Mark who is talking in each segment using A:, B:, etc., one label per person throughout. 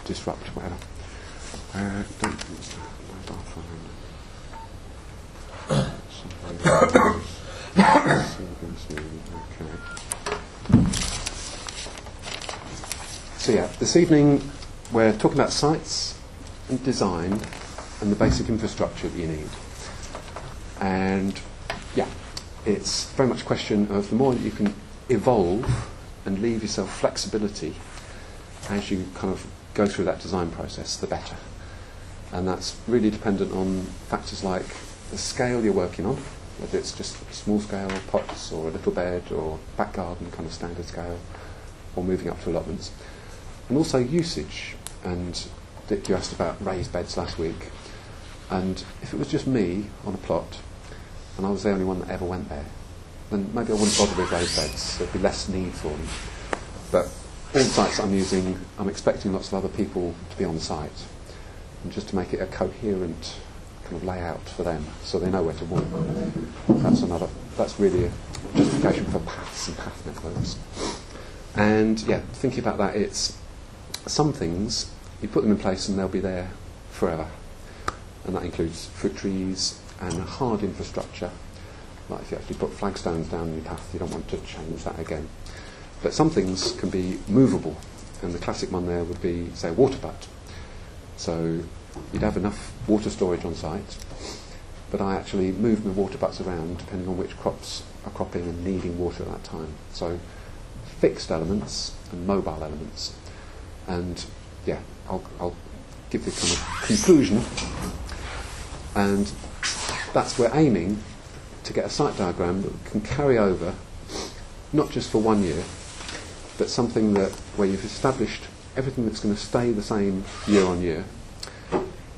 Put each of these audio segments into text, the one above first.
A: disrupt whatever. Don't think so. Okay. So yeah, this evening we're talking about sites and design and the basic infrastructure that you need. And yeah, it's very much a question of the more that you can evolve and leave yourself flexibility as you kind of go through that design process, the better. And that's really dependent on factors like the scale you're working on, whether it's just small scale pots or a little bed or back garden kind of standard scale, or moving up to allotments. And also usage. And Dick, you asked about raised beds last week. And if it was just me on a plot, and I was the only one that ever went there, then maybe I wouldn't bother with raised beds. There'd be less need for them. But all the sites I'm using, I'm expecting lots of other people to be on the site, and just to make it a coherent kind of layout for them, so they know where to walk. That's really a justification for paths and path networks. And yeah, thinking about that, it's some things you put them in place and they'll be there forever, and that includes fruit trees and hard infrastructure. Like if you actually put flagstones down your path, you don't want to change that again. But some things can be movable, and the classic one there would be, say, a water butt. So you'd have enough water storage on site, but I actually move my water butts around depending on which crops are cropping and needing water at that time. So fixed elements and mobile elements. And yeah, I'll give the kind of conclusion, and that's we're aiming to get a site diagram that can carry over, not just for 1 year, but something that where you've established everything that's going to stay the same year on year,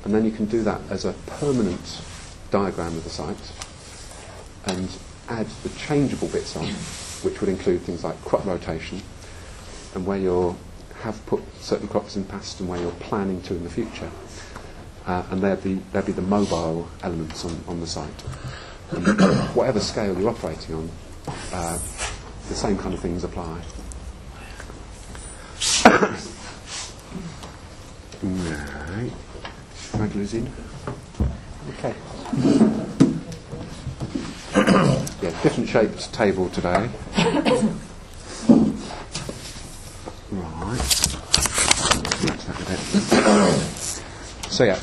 A: and then you can do that as a permanent diagram of the site and add the changeable bits on, which would include things like crop rotation and where you have put certain crops in the past and where you're planning to in the future, and there'd be the mobile elements on the site. And whatever scale you're operating on, the same kind of things apply. Right. Stragglers in. Okay. Yeah, different shaped table today. Right. So yeah,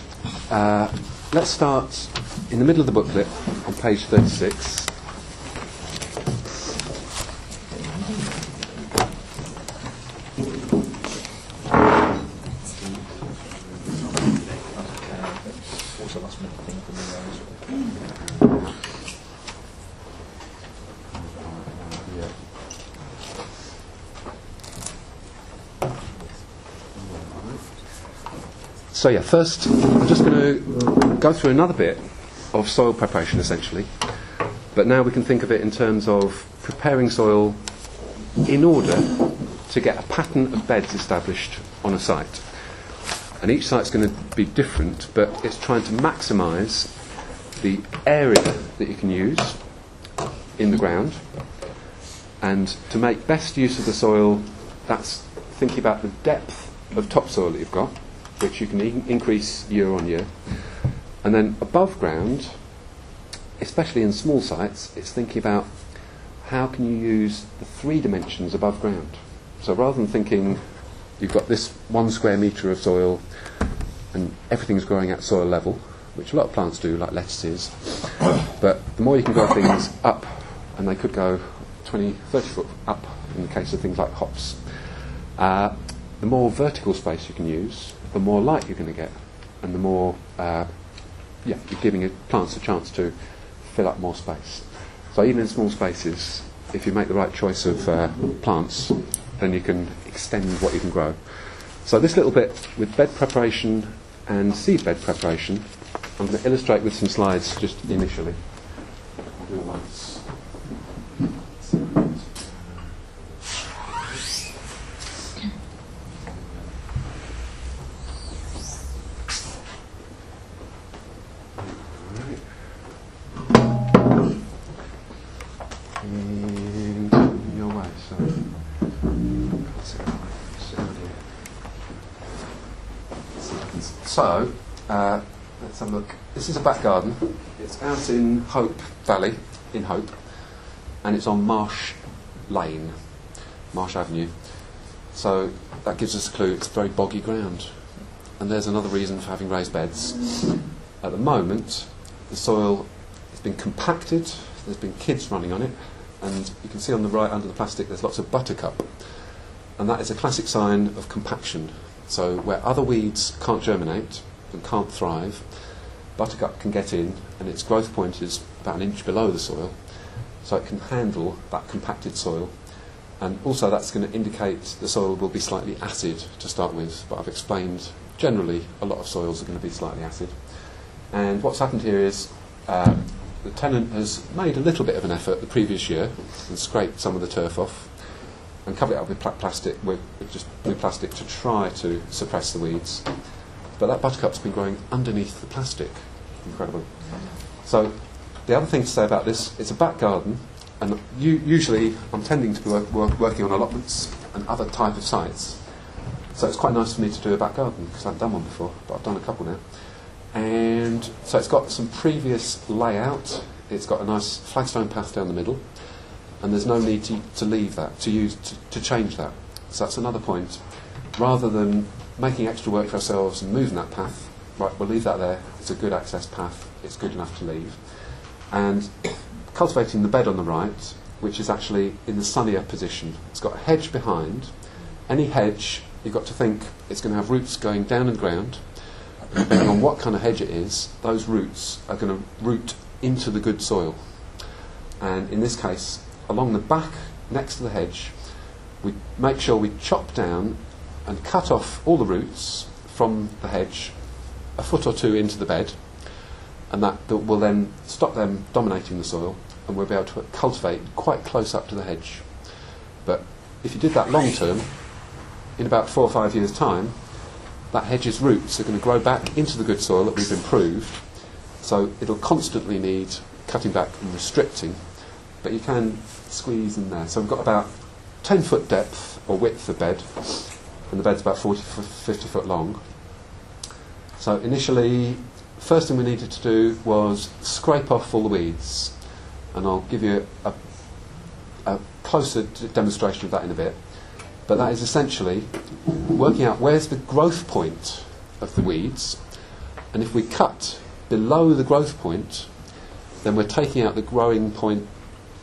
A: let's start in the middle of the booklet on page 36. So yeah, first I'm just going to go through another bit of soil preparation essentially, but now we can think of it in terms of preparing soil in order to get a pattern of beds established on a site. And each site's going to be different, but it's trying to maximise the area that you can use in the ground, and to make best use of the soil, that's thinking about the depth of topsoil that you've got, which you can increase year on year. And then above ground, especially in small sites, it's thinking about how can you use the 3 dimensions above ground. So rather than thinking you've got this 1 square metre of soil and everything's growing at soil level, which a lot of plants do, like lettuces, but the more you can grow things up, and they could go 20, 30 foot up in the case of things like hops, the more vertical space you can use, the more light you're going to get, and the more you're giving plants a chance to fill up more space. So even in small spaces, if you make the right choice of plants, then you can extend what you can grow. So this little bit with bed preparation and seed bed preparation, I'm going to illustrate with some slides just initially. I'll do it once. So, let's have a look. This is a back garden. It's out in Hope Valley, in Hope, and it's on Marsh Lane, Marsh Avenue. So that gives us a clue. It's very boggy ground. And there's another reason for having raised beds. At the moment, the soil has been compacted. There's been kids running on it. And you can see on the right, under the plastic, there's lots of buttercup. And that is a classic sign of compaction. So where other weeds can't germinate and can't thrive, buttercup can get in, and its growth point is about an inch below the soil. So it can handle that compacted soil. And also that's going to indicate the soil will be slightly acid to start with. But I've explained generally a lot of soils are going to be slightly acid. And what's happened here is the tenant has made a little bit of an effort the previous year and scraped some of the turf off and covered it up with plastic, with just blue plastic, to try to suppress the weeds. But that buttercup's been growing underneath the plastic. Incredible. So the other thing to say about this, it's a back garden, and usually I'm tending to be working on allotments and other type of sites. So it's quite nice for me to do a back garden, because I haven't done one before, but I've done a couple now. And so it's got some previous layout. It's got a nice flagstone path down the middle, and there's no need to leave that, to change that. So that's another point. Rather than making extra work for ourselves and moving that path, right, we'll leave that there. It's a good access path. It's good enough to leave. And cultivating the bed on the right, which is actually in the sunnier position. It's got a hedge behind. Any hedge, you've got to think it's going to have roots going down in the ground. Depending on what kind of hedge it is, those roots are going to root into the good soil. And in this case, along the back, next to the hedge, we make sure we chop down and cut off all the roots from the hedge a foot or two into the bed, and that will then stop them dominating the soil, and we'll be able to cultivate quite close up to the hedge. But if you did that long term, in about 4 or 5 years' time, that hedge's roots are going to grow back into the good soil that we've improved, so it'll constantly need cutting back and restricting, but you can squeeze in there. So we've got about 10 foot depth or width of bed, and the bed's about 50 foot long. So initially, first thing we needed to do was scrape off all the weeds, and I'll give you a closer demonstration of that in a bit. But that is essentially working out where's the growth point of the weeds, and if we cut below the growth point, then we're taking out the growing point,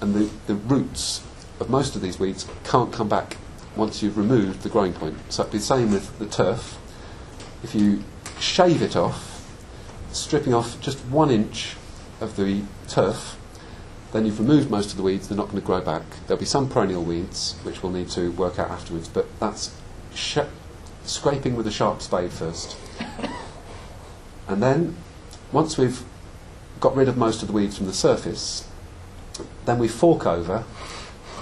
A: and the roots of most of these weeds can't come back once you've removed the growing point. So it'd be the same with the turf. If you shave it off, stripping off just 1 inch of the turf, then you've removed most of the weeds. They're not going to grow back. There'll be some perennial weeds which we'll need to work out afterwards, but that's scraping with a sharp spade first. And then, once we've got rid of most of the weeds from the surface, then we fork over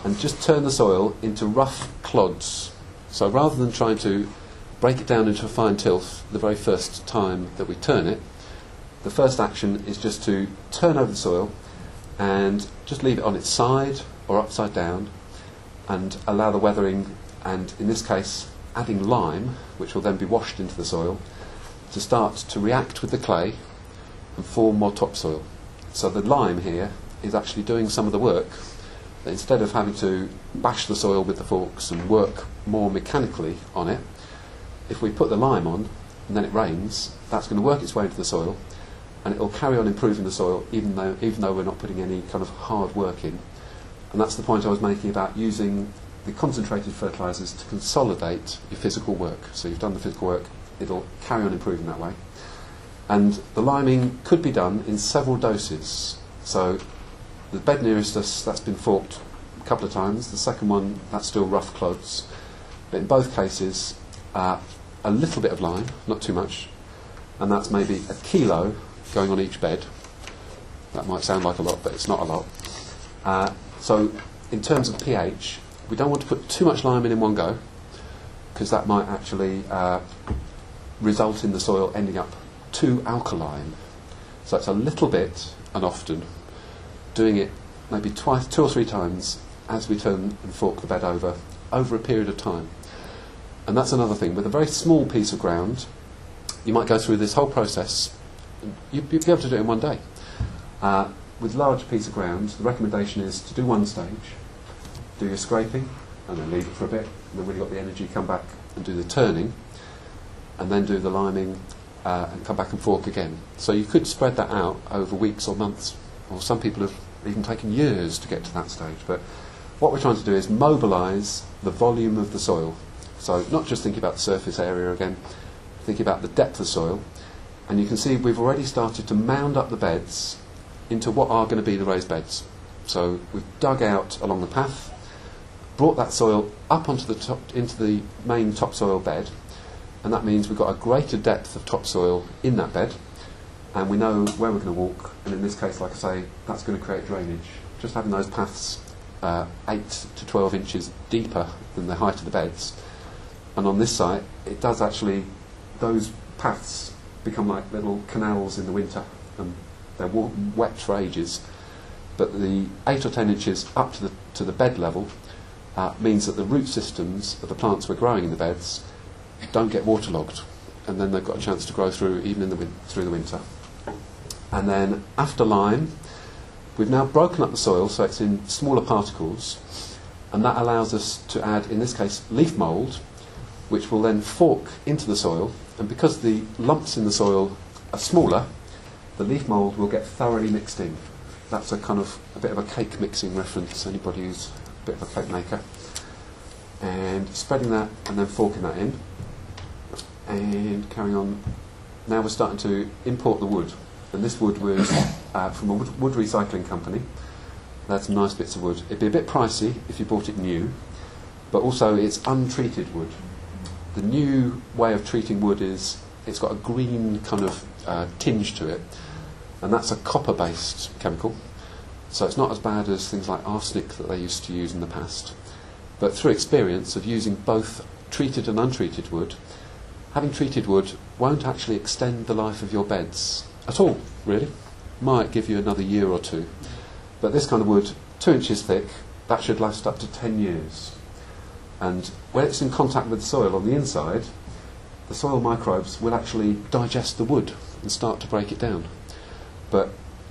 A: and just turn the soil into rough clods. So rather than trying to break it down into a fine tilth the very first time that we turn it, the first action is just to turn over the soil and just leave it on its side or upside down, and allow the weathering, and in this case adding lime, which will then be washed into the soil, to start to react with the clay and form more topsoil. So the lime here is actually doing some of the work, that instead of having to bash the soil with the forks and work more mechanically on it, if we put the lime on and then it rains, that's going to work its way into the soil, and it will carry on improving the soil even though we're not putting any kind of hard work in. And that's the point I was making about using the concentrated fertilisers to consolidate your physical work. So you've done the physical work, it'll carry on improving that way. And the liming could be done in several doses. So the bed nearest us, that's been forked a couple of times. The second one, that's still rough clods. But in both cases, a little bit of lime, not too much, and that's maybe 1 kilo going on each bed. That might sound like a lot, but it's not a lot. So in terms of pH, we don't want to put too much lime in one go, because that might actually result in the soil ending up too alkaline. So it's a little bit and often, doing it maybe 2 or 3 times as we turn and fork the bed over a period of time. And that's another thing. With a very small piece of ground, you might go through this whole process. You'd be able to do it in one day. With large piece of ground, the recommendation is to do one stage, do your scraping, and then leave it for a bit, and then when you've got the energy, come back and do the turning, and then do the liming, and come back and fork again. So you could spread that out over weeks or months, or some people have even taken years to get to that stage. But what we're trying to do is mobilise the volume of the soil. So not just thinking about the surface area again, thinking about the depth of soil. And you can see we've already started to mound up the beds into what are going to be the raised beds. So we've dug out along the path, brought that soil up onto the top, into the main topsoil bed, and that means we've got a greater depth of topsoil in that bed, and we know where we're going to walk, and in this case, like I say, that's going to create drainage. Just having those paths 8 to 12 inches deeper than the height of the beds, and on this site, it does actually, those paths become like little canals in the winter, and they're wet for ages, but the 8 or 10 inches up to the bed level means that the root systems of the plants we're growing in the beds don't get waterlogged, and then they've got a chance to grow through even in through the winter. And then after lime, we've now broken up the soil so it's in smaller particles, and that allows us to add, in this case, leaf mould, which will then fork into the soil, and because the lumps in the soil are smaller, the leaf mould will get thoroughly mixed in. That's a bit of a cake mixing reference, anybody who's a bit of a cake maker. And spreading that and then forking that in. And carrying on, now we're starting to import the wood. And this wood was from a wood recycling company. That's nice bits of wood. It'd be a bit pricey if you bought it new, but also it's untreated wood. The new way of treating wood is it's got a green kind of tinge to it, and that's a copper-based chemical. So it's not as bad as things like arsenic that they used to use in the past. But through experience of using both treated and untreated wood, having treated wood won't actually extend the life of your beds at all, really. Might give you another year or two. But this kind of wood, 2 inches thick, that should last up to 10 years. And when it's in contact with the soil on the inside, the soil microbes will actually digest the wood and start to break it down. But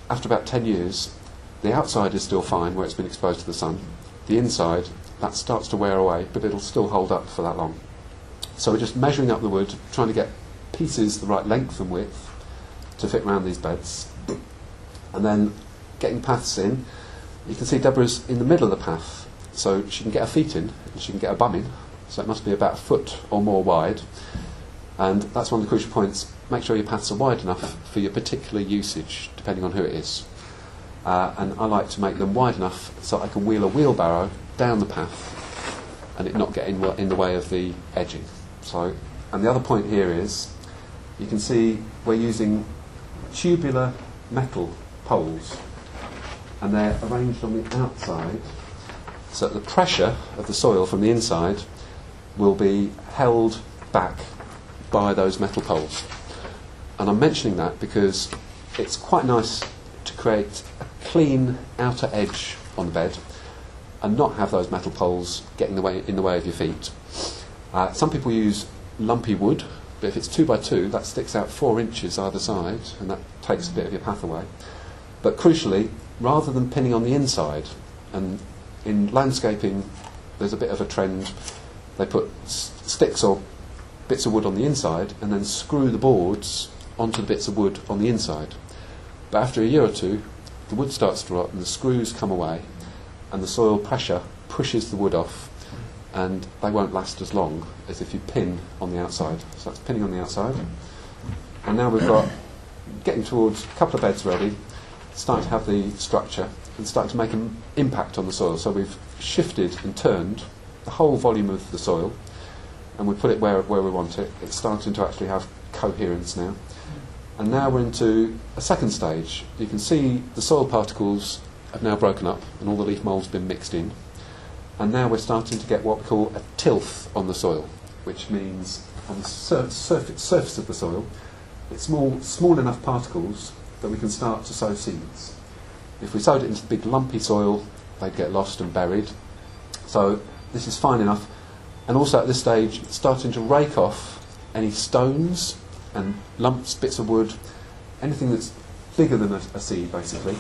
A: after about 10 years, the outside is still fine where it's been exposed to the sun. The inside, that starts to wear away, but it'll still hold up for that long. So we're just measuring up the wood, trying to get pieces the right length and width to fit around these beds, and then getting paths in. You can see Deborah's in the middle of the path, so she can get her feet in and she can get her bum in, so it must be about a foot or more wide, and that's one of the crucial points. Make sure your paths are wide enough for your particular usage, depending on who it is. And I like to make them wide enough so I can wheel a wheelbarrow down the path and it not get in the way of the edging. So, and the other point here is, you can see we're using tubular metal poles, and they're arranged on the outside so that the pressure of the soil from the inside will be held back by those metal poles. And I'm mentioning that because it's quite nice to create a clean outer edge on the bed and not have those metal poles getting in the way of your feet. Some people use lumpy wood, but if it's 2 by 2, that sticks out 4 inches either side, and that takes a bit of your path away. But crucially, rather than pinning on the inside, and in landscaping there's a bit of a trend, they put sticks or bits of wood on the inside and then screw the boards onto the bits of wood on the inside. But after a year or two, the wood starts to rot and the screws come away, and the soil pressure pushes the wood off, and they won't last as long as if you pin on the outside. So that's pinning on the outside. And now we've got, getting towards a couple of beds ready, starting to have the structure and starting to make an impact on the soil. So we've shifted and turned the whole volume of the soil, and we put it where we want it. It's starting to actually have coherence now. And now we're into a second stage. You can see the soil particles have now broken up and all the leaf mould's been mixed in. And now we're starting to get what we call a tilth on the soil, which means on the surface of the soil, it's small enough particles that we can start to sow seeds. If we sowed it into big lumpy soil, they'd get lost and buried. So this is fine enough. And also at this stage, starting to rake off any stones and lumps, bits of wood, anything that's bigger than a seed basically,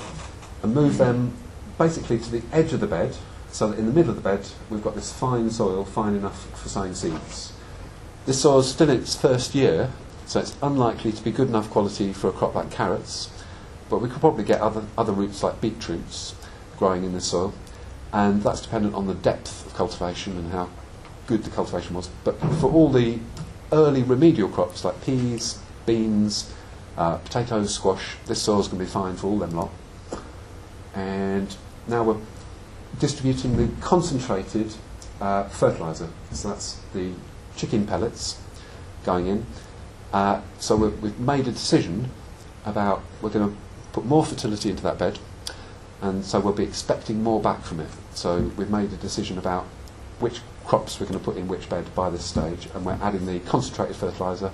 A: and move them basically to the edge of the bed, so that in the middle of the bed we've got this fine soil, fine enough for sowing seeds. This soil is still in its first year, so it's unlikely to be good enough quality for a crop like carrots, but we could probably get other roots like beetroots growing in this soil, and that's dependent on the depth of cultivation and how good the cultivation was. But for all the early remedial crops like peas, beans, potatoes, squash, this soil's going to be fine for all them lot. And now we're distributing the concentrated fertiliser. So that's the chicken pellets going in. So we've made a decision about we're going to put more fertility into that bed, and so we'll be expecting more back from it. So we've made a decision about which crops we're going to put in which bed by this stage, and we're adding the concentrated fertiliser,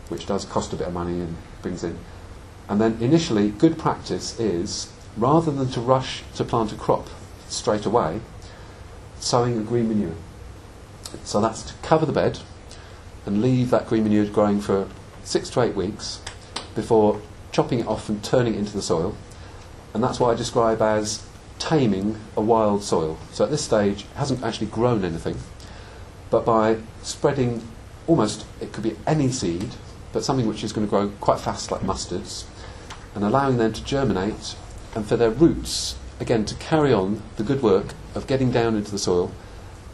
A: which does cost a bit of money and brings in. And then initially, good practice is, rather than to rush to plant a crop straight away, sowing a green manure. So that's to cover the bed and leave that green manure growing for 6 to 8 weeks before chopping it off and turning it into the soil. And that's what I describe as taming a wild soil. So at this stage, it hasn't actually grown anything, but by spreading almost, it could be any seed, but something which is going to grow quite fast like mustards, and allowing them to germinate and for their roots, again, to carry on the good work of getting down into the soil,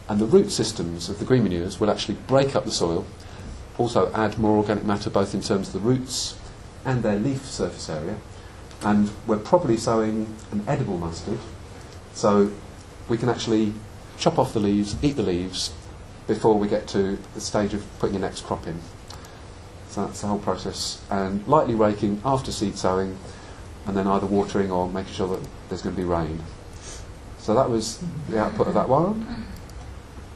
A: and the root systems of the green manures will actually break up the soil, also add more organic matter both in terms of the roots and their leaf surface area. And we're probably sowing an edible mustard, so we can actually chop off the leaves, eat the leaves, before we get to the stage of putting your next crop in. So that's the whole process. And lightly raking after seed sowing, and then either watering or making sure that there's going to be rain. So that was the output of that one,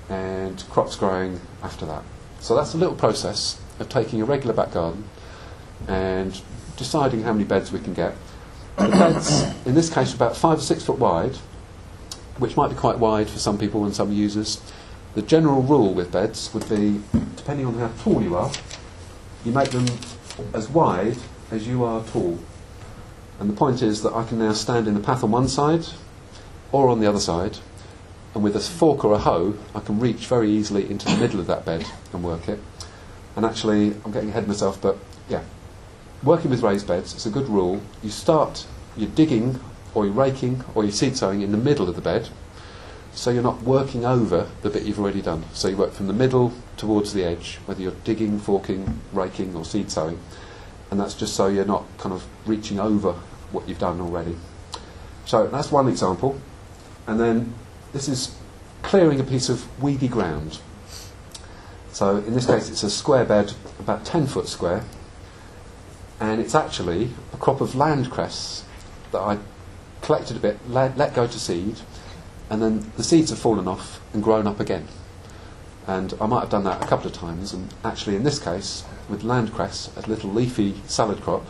A: and crops growing after that. So that's a little process of taking a regular back garden and deciding how many beds we can get. The beds, in this case, are about 5 or 6 foot wide, which might be quite wide for some people and some users. The general rule with beds would be, depending on how tall you are, you make them as wide as you are tall. And the point is that I can now stand in the path on one side or on the other side, and with a fork or a hoe I can reach very easily into the middle of that bed and work it. And actually, I'm getting ahead of myself, but yeah, working with raised beds, it's a good rule. You start your digging or your raking or your seed sowing in the middle of the bed, so you're not working over the bit you've already done. So you work from the middle towards the edge, whether you're digging, forking, raking or seed sowing, and that's just so you're not kind of reaching over what you've done already. So that's one example. And then this is clearing a piece of weedy ground. So in this case it's a square bed, about 10 foot square, and it's actually a crop of land cress that I collected a bit, let go to seed, and then the seeds have fallen off and grown up again. And I might have done that a couple of times, and actually in this case, with land cress, a little leafy salad crop,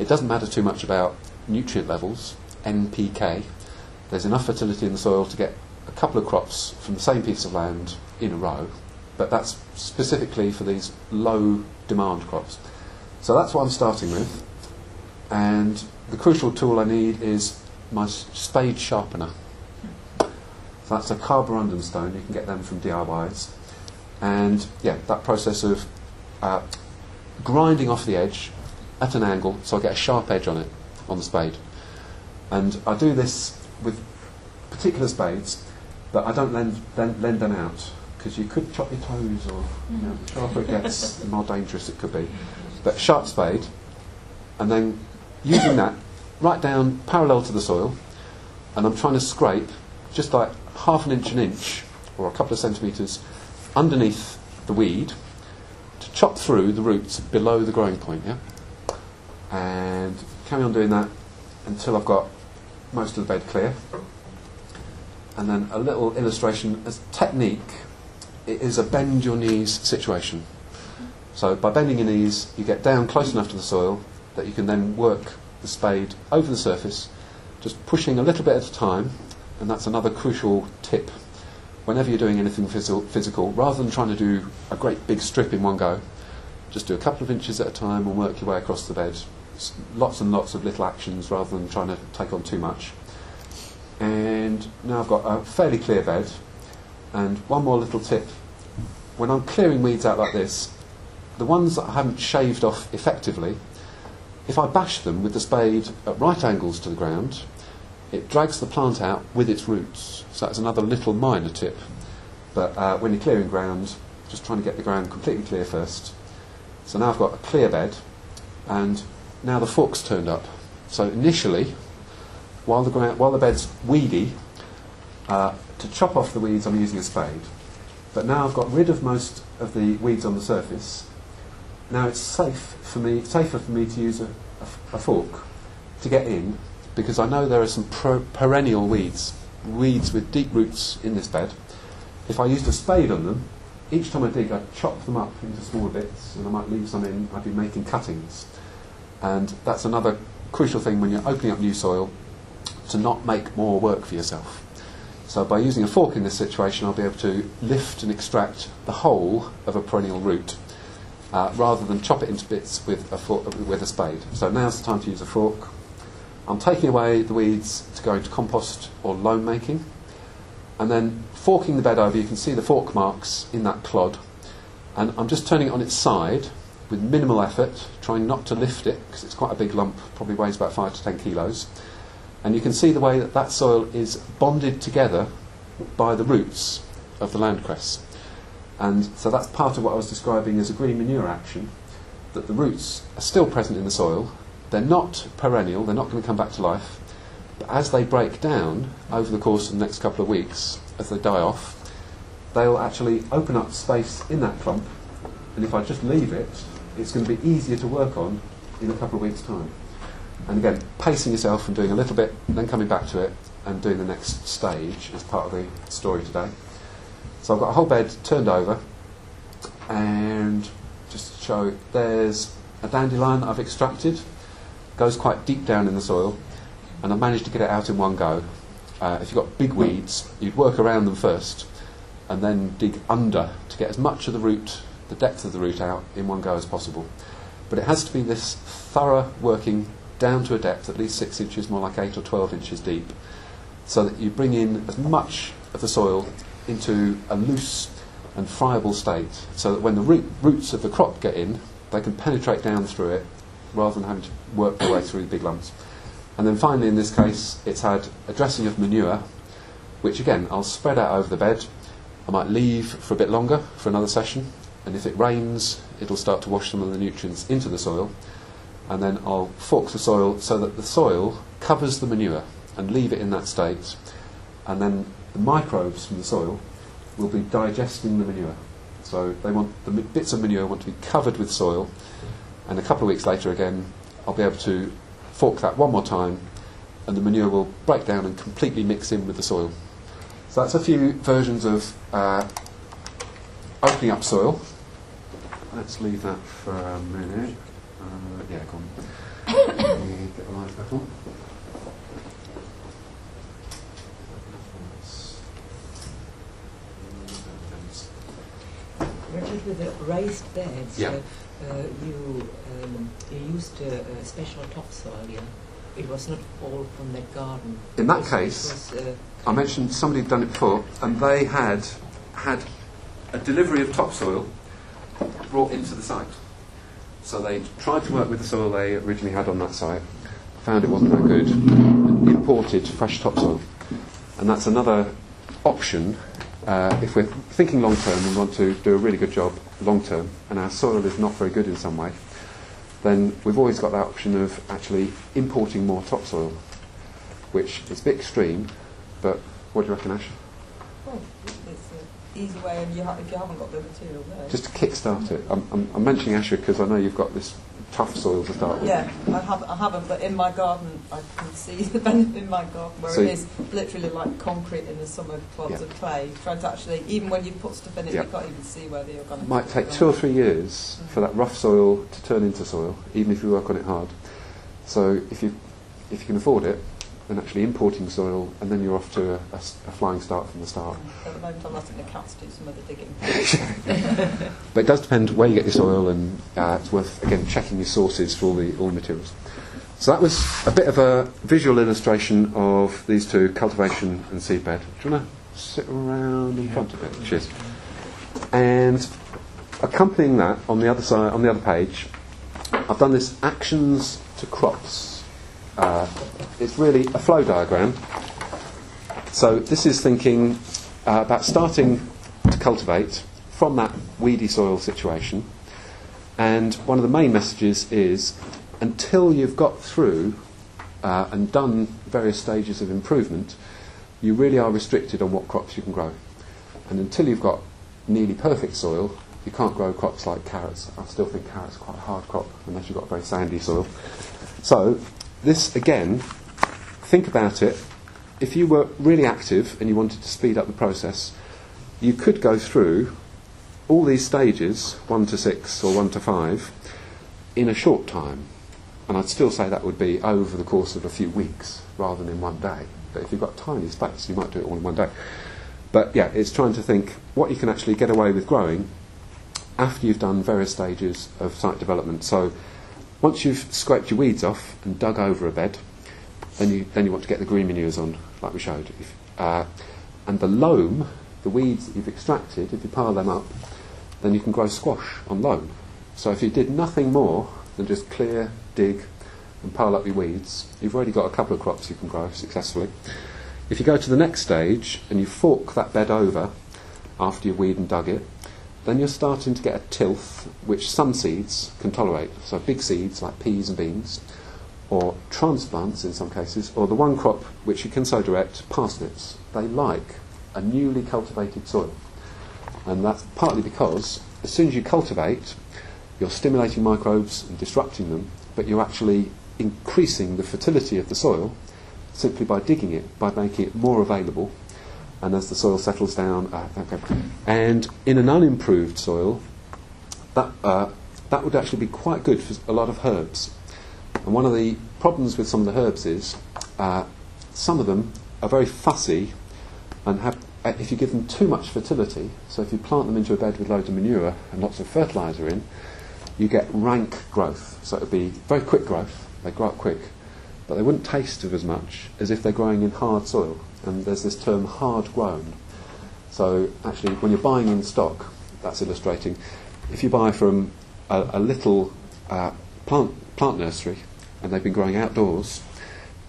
A: it doesn't matter too much about nutrient levels, NPK. There's enough fertility in the soil to get a couple of crops from the same piece of land in a row, but that's specifically for these low demand crops. So that's what I'm starting with, and the crucial tool I need is my spade sharpener. So that's a carborundum stone, you can get them from DIYs. And yeah, that process of grinding off the edge at an angle so I get a sharp edge on it, on the spade. And I do this with particular spades, but I don't lend them out, because you could chop your toes, or the sharper it gets, the more dangerous it could be. But sharp spade, and then using that right down parallel to the soil, and I'm trying to scrape just like half an inch, or a couple of centimetres underneath the weed to chop through the roots below the growing point, yeah? And carry on doing that until I've got most of the bed clear. And then a little illustration as technique, it is a bend your knees situation. So by bending your knees, you get down close enough to the soil that you can then work the spade over the surface, just pushing a little bit at a time. And that's another crucial tip. Whenever you're doing anything physical, rather than trying to do a great big strip in one go, just do a couple of inches at a time and work your way across the bed. Lots and lots of little actions rather than trying to take on too much. And now I've got a fairly clear bed. And one more little tip. When I'm clearing weeds out like this, the ones that I haven't shaved off effectively, if I bash them with the spade at right angles to the ground, it drags the plant out with its roots. So that's another little minor tip. But when you're clearing ground, just trying to get the ground completely clear first. So now I've got a clear bed, and now the fork's turned up. So initially, while the bed's weedy, to chop off the weeds I'm using a spade. But now I've got rid of most of the weeds on the surface. Now it's safer for me to use a fork to get in, because I know there are some perennial weeds with deep roots in this bed. If I used a spade on them, each time I dig I'd chop them up into smaller bits, and I might leave some in. I'd be making cuttings. And that's another crucial thing when you're opening up new soil, to not make more work for yourself. So by using a fork in this situation, I'll be able to lift and extract the whole of a perennial root, rather than chop it into bits with a spade. So now's the time to use a fork. I'm taking away the weeds to go into compost or loam making, and then forking the bed over. You can see the fork marks in that clod, and I'm just turning it on its side with minimal effort, trying not to lift it because it's quite a big lump, probably weighs about 5 to 10 kilos. And you can see the way that soil is bonded together by the roots of the landcress. And so that's part of what I was describing as a green manure action, that the roots are still present in the soil. They're not perennial, they're not going to come back to life. But as they break down over the course of the next couple of weeks, as they die off, they'll actually open up space in that clump. And if I just leave it, it's going to be easier to work on in a couple of weeks' time. And again, pacing yourself and doing a little bit, then coming back to it and doing the next stage is part of the story today. So I've got a whole bed turned over, and just to show, there's a dandelion I've extracted, goes quite deep down in the soil, and I've managed to get it out in one go. If you've got big weeds, you'd work around them first and then dig under to get as much of the root, the depth of the root out in one go as possible. But it has to be this thorough working down to a depth at least 6 inches, more like 8 or 12 inches deep, so that you bring in as much of the soil into a loose and friable state, so that when the roots of the crop get in, they can penetrate down through it rather than having to work their way through the big lumps. And then finally, in this case, it's had a dressing of manure, which again I'll spread out over the bed. I might leave for a bit longer for another session, and if it rains it'll start to wash some of the nutrients into the soil. And then I'll fork the soil so that the soil covers the manure and leave it in that state. And then the microbes from the soil will be digesting the manure. So the bits of manure want to be covered with soil. And a couple of weeks later again, I'll be able to fork that one more time, and the manure will break down and completely mix in with the soil. So that's a few versions of opening up soil. Let's leave that for a minute. Yeah, go on. Let me get the lights back on.
B: Richard, with the raised beds,
A: yeah.
B: You used a special topsoil, yeah? It was not all from that garden.
A: In that case, I mentioned somebody had done it before, and they had a delivery of topsoil brought into the site. So they tried to work with the soil they originally had on that site, found it wasn't that good, and imported fresh topsoil. And that's another option if we're thinking long term and want to do a really good job long term, and our soil is not very good in some way, then we've always got that option of actually importing more topsoil, which is a bit extreme, but what do you reckon, Ash?
C: Well, it's an easy way if you haven't got the material there.
A: Just to kick-start it. I'm mentioning Asher because I know you've got this tough soil to start with.
C: Yeah, I haven't, but in my garden I can see the benefit in my garden where it is literally like concrete in the summer clods of clay. Trying to actually, even when you put stuff in it, you can't even see where the organic.
A: It might take 2 or 3 years for that rough soil to turn into soil, even if you work on it hard. So if you can afford it, and actually importing soil, and then you're off to a flying start from the start.
C: At the moment, I'm letting the cats do some of the digging.
A: But it does depend where you get your soil, and it's worth, again, checking your sources for all the materials. So that was a bit of a visual illustration of these two, cultivation and seedbed. Do you want to sit around in front of it? Cheers. And accompanying that, on the other side, on the other page, I've done this actions to crops. It's really a flow diagram. So this is thinking about starting to cultivate from that weedy soil situation. And one of the main messages is, until you've got through and done various stages of improvement, you really are restricted on what crops you can grow. And until you've got nearly perfect soil, you can't grow crops like carrots. I still think carrots are quite a hard crop unless you've got very sandy soil. So this, again, think about it. If you were really active and you wanted to speed up the process, you could go through all these stages, 1 to 6 or 1 to 5, in a short time. And I'd still say that would be over the course of a few weeks rather than in one day. But if you've got tiny space, you might do it all in one day. But yeah, it's trying to think what you can actually get away with growing after you've done various stages of site development. So once you've scraped your weeds off and dug over a bed, then you want to get the green manures on, like we showed. And the loam, the weeds that you've extracted, if you pile them up, then you can grow squash on loam. So if you did nothing more than just clear, dig and pile up your weeds, you've already got a couple of crops you can grow successfully. If you go to the next stage and you fork that bed over after you've weeded and dug it, then you're starting to get a tilth which some seeds can tolerate. So big seeds like peas and beans, or transplants in some cases, or the one crop which you can sow direct, parsnips. They like a newly cultivated soil. And that's partly because as soon as you cultivate, you're stimulating microbes and disrupting them, but you're actually increasing the fertility of the soil simply by digging it, by making it more available. And as the soil settles down, and in an unimproved soil, that would actually be quite good for a lot of herbs. And one of the problems with some of the herbs is some of them are very fussy and have, if you give them too much fertility, so if you plant them into a bed with loads of manure and lots of fertiliser in, you get rank growth. So it would be very quick growth, they grow up quick, but they wouldn't taste of as much as if they're growing in hard soil. And there's this term hard grown. So actually when you're buying in stock, that's illustrating, if you buy from a little plant nursery and they've been growing outdoors,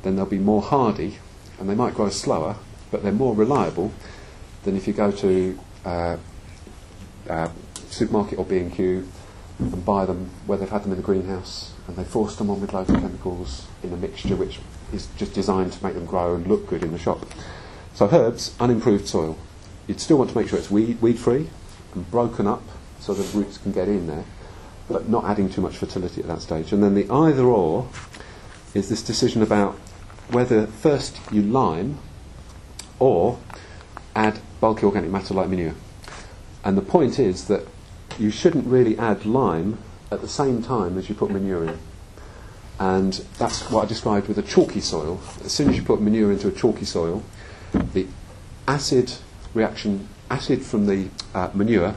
A: then they'll be more hardy and they might grow slower, but they're more reliable than if you go to supermarket or B&Q and buy them where they've had them in the greenhouse and they forced them on with loads of chemicals in a mixture which is just designed to make them grow and look good in the shop. So herbs, unimproved soil. You'd still want to make sure it's weed-free and broken up so the roots can get in there, but not adding too much fertility at that stage. And then the either-or is this decision about whether first you lime or add bulky organic matter like manure. And the point is that you shouldn't really add lime at the same time as you put manure in. And that's what I described with a chalky soil. As soon as you put manure into a chalky soil, the acid from the manure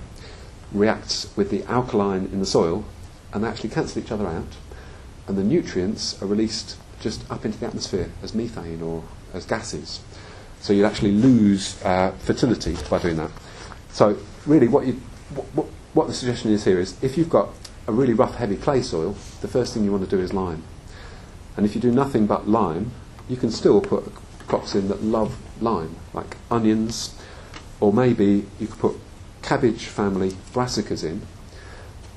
A: reacts with the alkaline in the soil and they actually cancel each other out, and the nutrients are released just up into the atmosphere as methane or as gases. So you'd actually lose fertility by doing that. So really what the suggestion is here is if you've got a really rough, heavy clay soil, the first thing you want to do is lime. And if you do nothing but lime, you can still put crops in that love lime, like onions, or maybe you could put cabbage family brassicas in.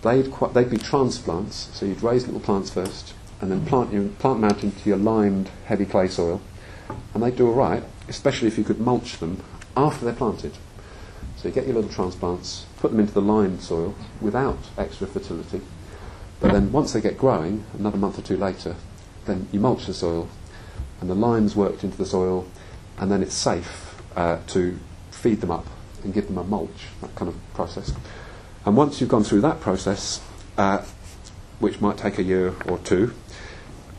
A: They'd be transplants, so you'd raise little plants first, and then plant them out into your limed, heavy clay soil, and they'd do all right, especially if you could mulch them after they're planted. So you get your little transplants, put them into the limed soil without extra fertility, but then once they get growing, another month or two later, then you mulch the soil, and the lime's worked into the soil, and then it's safe to feed them up and give them a mulch, that kind of process. And once you've gone through that process, which might take a year or two,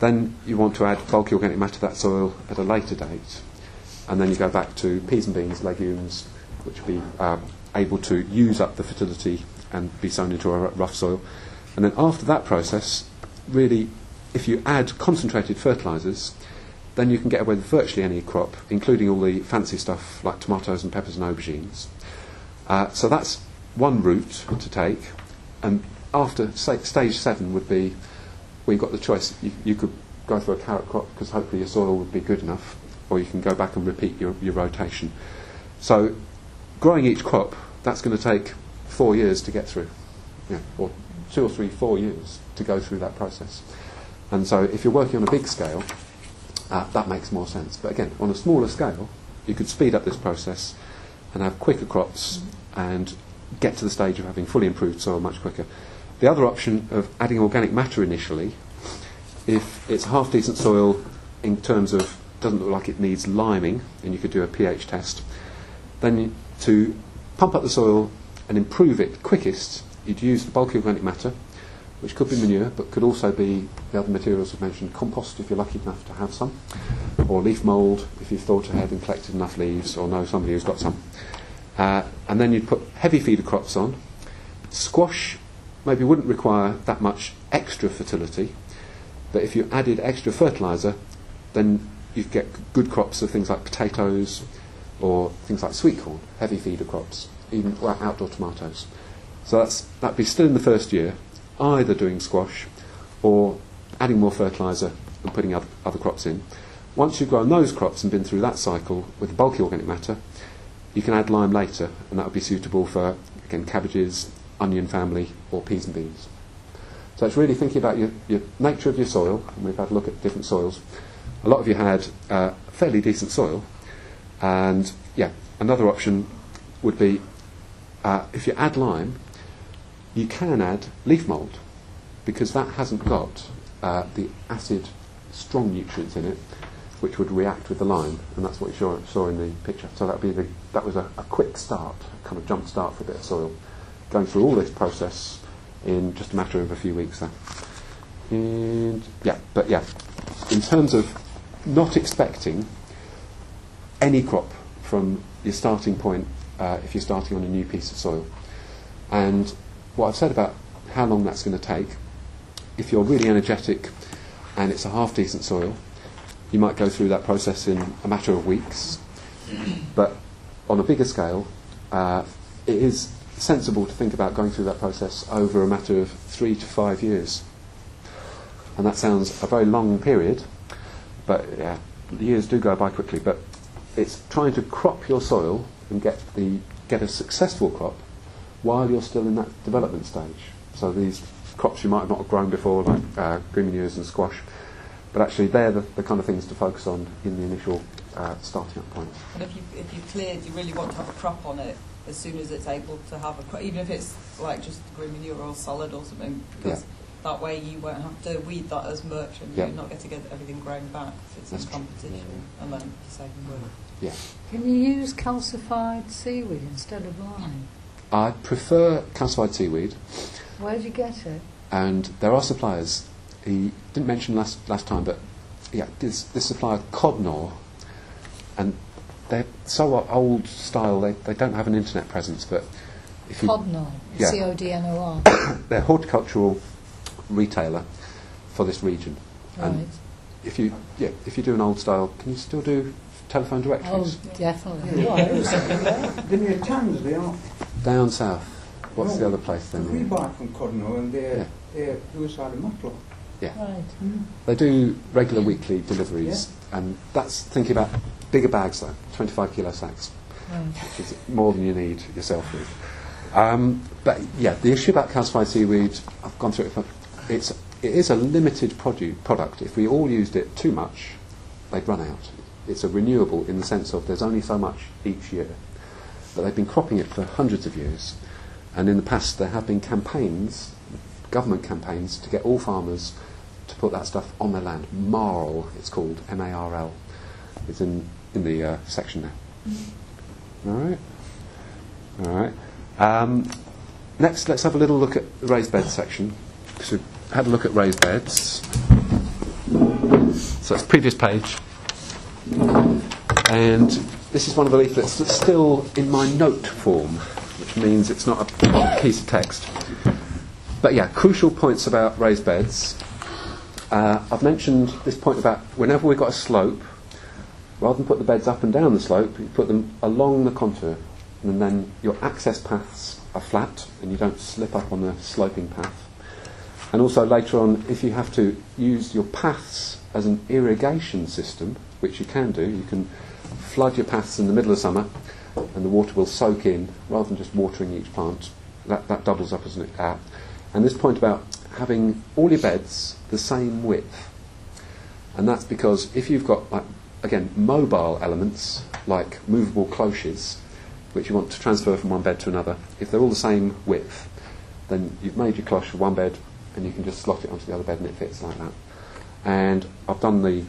A: Then you want to add bulky organic matter to that soil at a later date, and then you go back to peas and beans, legumes, which will be able to use up the fertility and be sown into a rough soil. And then after that process, really, if you add concentrated fertilisers, then you can get away with virtually any crop, including all the fancy stuff like tomatoes and peppers and aubergines. So that's one route to take. And after stage 7 would be, well, you've got the choice. You could go for a carrot crop because hopefully your soil would be good enough, or you can go back and repeat your rotation. So growing each crop, that's going to take 4 years to get through, or 2 or 3, 4 years to go through that process. And so if you're working on a big scale, that makes more sense. But again, on a smaller scale, you could speed up this process and have quicker crops and get to the stage of having fully improved soil much quicker. The other option of adding organic matter initially, if it's half decent soil in terms of doesn't look like it needs liming, and you could do a pH test, then to pump up the soil and improve it quickest, you'd use the bulky organic matter, which could be manure, but could also be the other materials I've mentioned, compost if you're lucky enough to have some, or leaf mould if you've thought ahead and collected enough leaves, or know somebody who's got some. And then you'd put heavy feeder crops on. Squash maybe wouldn't require that much extra fertility, but if you added extra fertiliser, then you'd get good crops of things like potatoes or things like sweet corn, heavy feeder crops, even outdoor tomatoes. So that'd be still in the first year, either doing squash or adding more fertiliser and putting other crops in. Once you've grown those crops and been through that cycle with the bulky organic matter, you can add lime later, and that would be suitable for, again, cabbages, onion family, or peas and beans. So it's really thinking about your nature of your soil, and we've had a look at different soils. A lot of you had fairly decent soil, and another option would be if you add lime, you can add leaf mould, because that hasn't got the acid, strong nutrients in it, which would react with the lime, and that's what you saw in the picture. So that was a quick start, kind of jump start for a bit of soil, going through all this process in just a matter of a few weeks there. And in terms of not expecting any crop from your starting point if you're starting on a new piece of soil. And what I've said about how long that's going to take, if you're really energetic and it's a half decent soil, you might go through that process in a matter of weeks. But on a bigger scale, it is sensible to think about going through that process over a matter of 3 to 5 years. And that sounds a very long period, but the years do go by quickly. But it's trying to crop your soil and get a successful crop while you're still in that development stage. So these crops you might have not grown before, like green manures and squash, but actually they're the kind of things to focus on in the initial starting up point.
C: And if you cleared, you really want to have a crop on it as soon as it's able to have a crop, even if it's like just green manure or solid or something, because that way you won't have to weed that as much, and you're not going to get everything grown back if it's in competition, and then you're saving wood.
A: Yeah.
D: Can you use calcified seaweed instead of lime?
A: I prefer calcified seaweed.
D: Where do you get it?
A: And there are suppliers. He didn't mention last time, but this supplier Codnor, and they're so old style they don't have an internet presence. But if you
D: Codnor, Codnor.
A: They're a horticultural retailer for this region.
D: Right.
A: And if you do an old style, can you still do telephone directories?
D: Oh, definitely.
E: Then you're Thames, they are.
A: Down south. What's the other place then?
E: We buy from Codnor, and they're the side of Matlock.
A: Yeah.
D: Right.
A: They do regular weekly deliveries, and that's thinking about bigger bags though, 25 kilo sacks, which is more than you need yourself with. But the issue about calcified seaweed, I've gone through it. It is a limited product. If we all used it too much, they'd run out. It's a renewable in the sense of there's only so much each year, but they've been cropping it for hundreds of years, and in the past there have been campaigns, government campaigns, to get all farmers to put that stuff on their land. Marl, it's called, M-A-R-L. It's in the section there. All right. Next, let's have a little look at the raised bed section. So, had a look at raised beds. So it's previous page. And this is one of the leaflets that's still in my note form, which means it's not a piece of text. But yeah, crucial points about raised beds. I've mentioned this point about whenever we've got a slope, rather than put the beds up and down the slope, you put them along the contour, and then your access paths are flat and you don't slip up on the sloping path. And also later on, if you have to use your paths as an irrigation system, which you can do, you can flood your paths in the middle of summer and the water will soak in rather than just watering each plant. That doubles up as an and this point about having all your beds the same width, and that's because if you've got, like, again, mobile elements like movable cloches which you want to transfer from one bed to another, if they're all the same width, then you've made your cloche for one bed and you can just slot it onto the other bed and it fits like that. And I've done the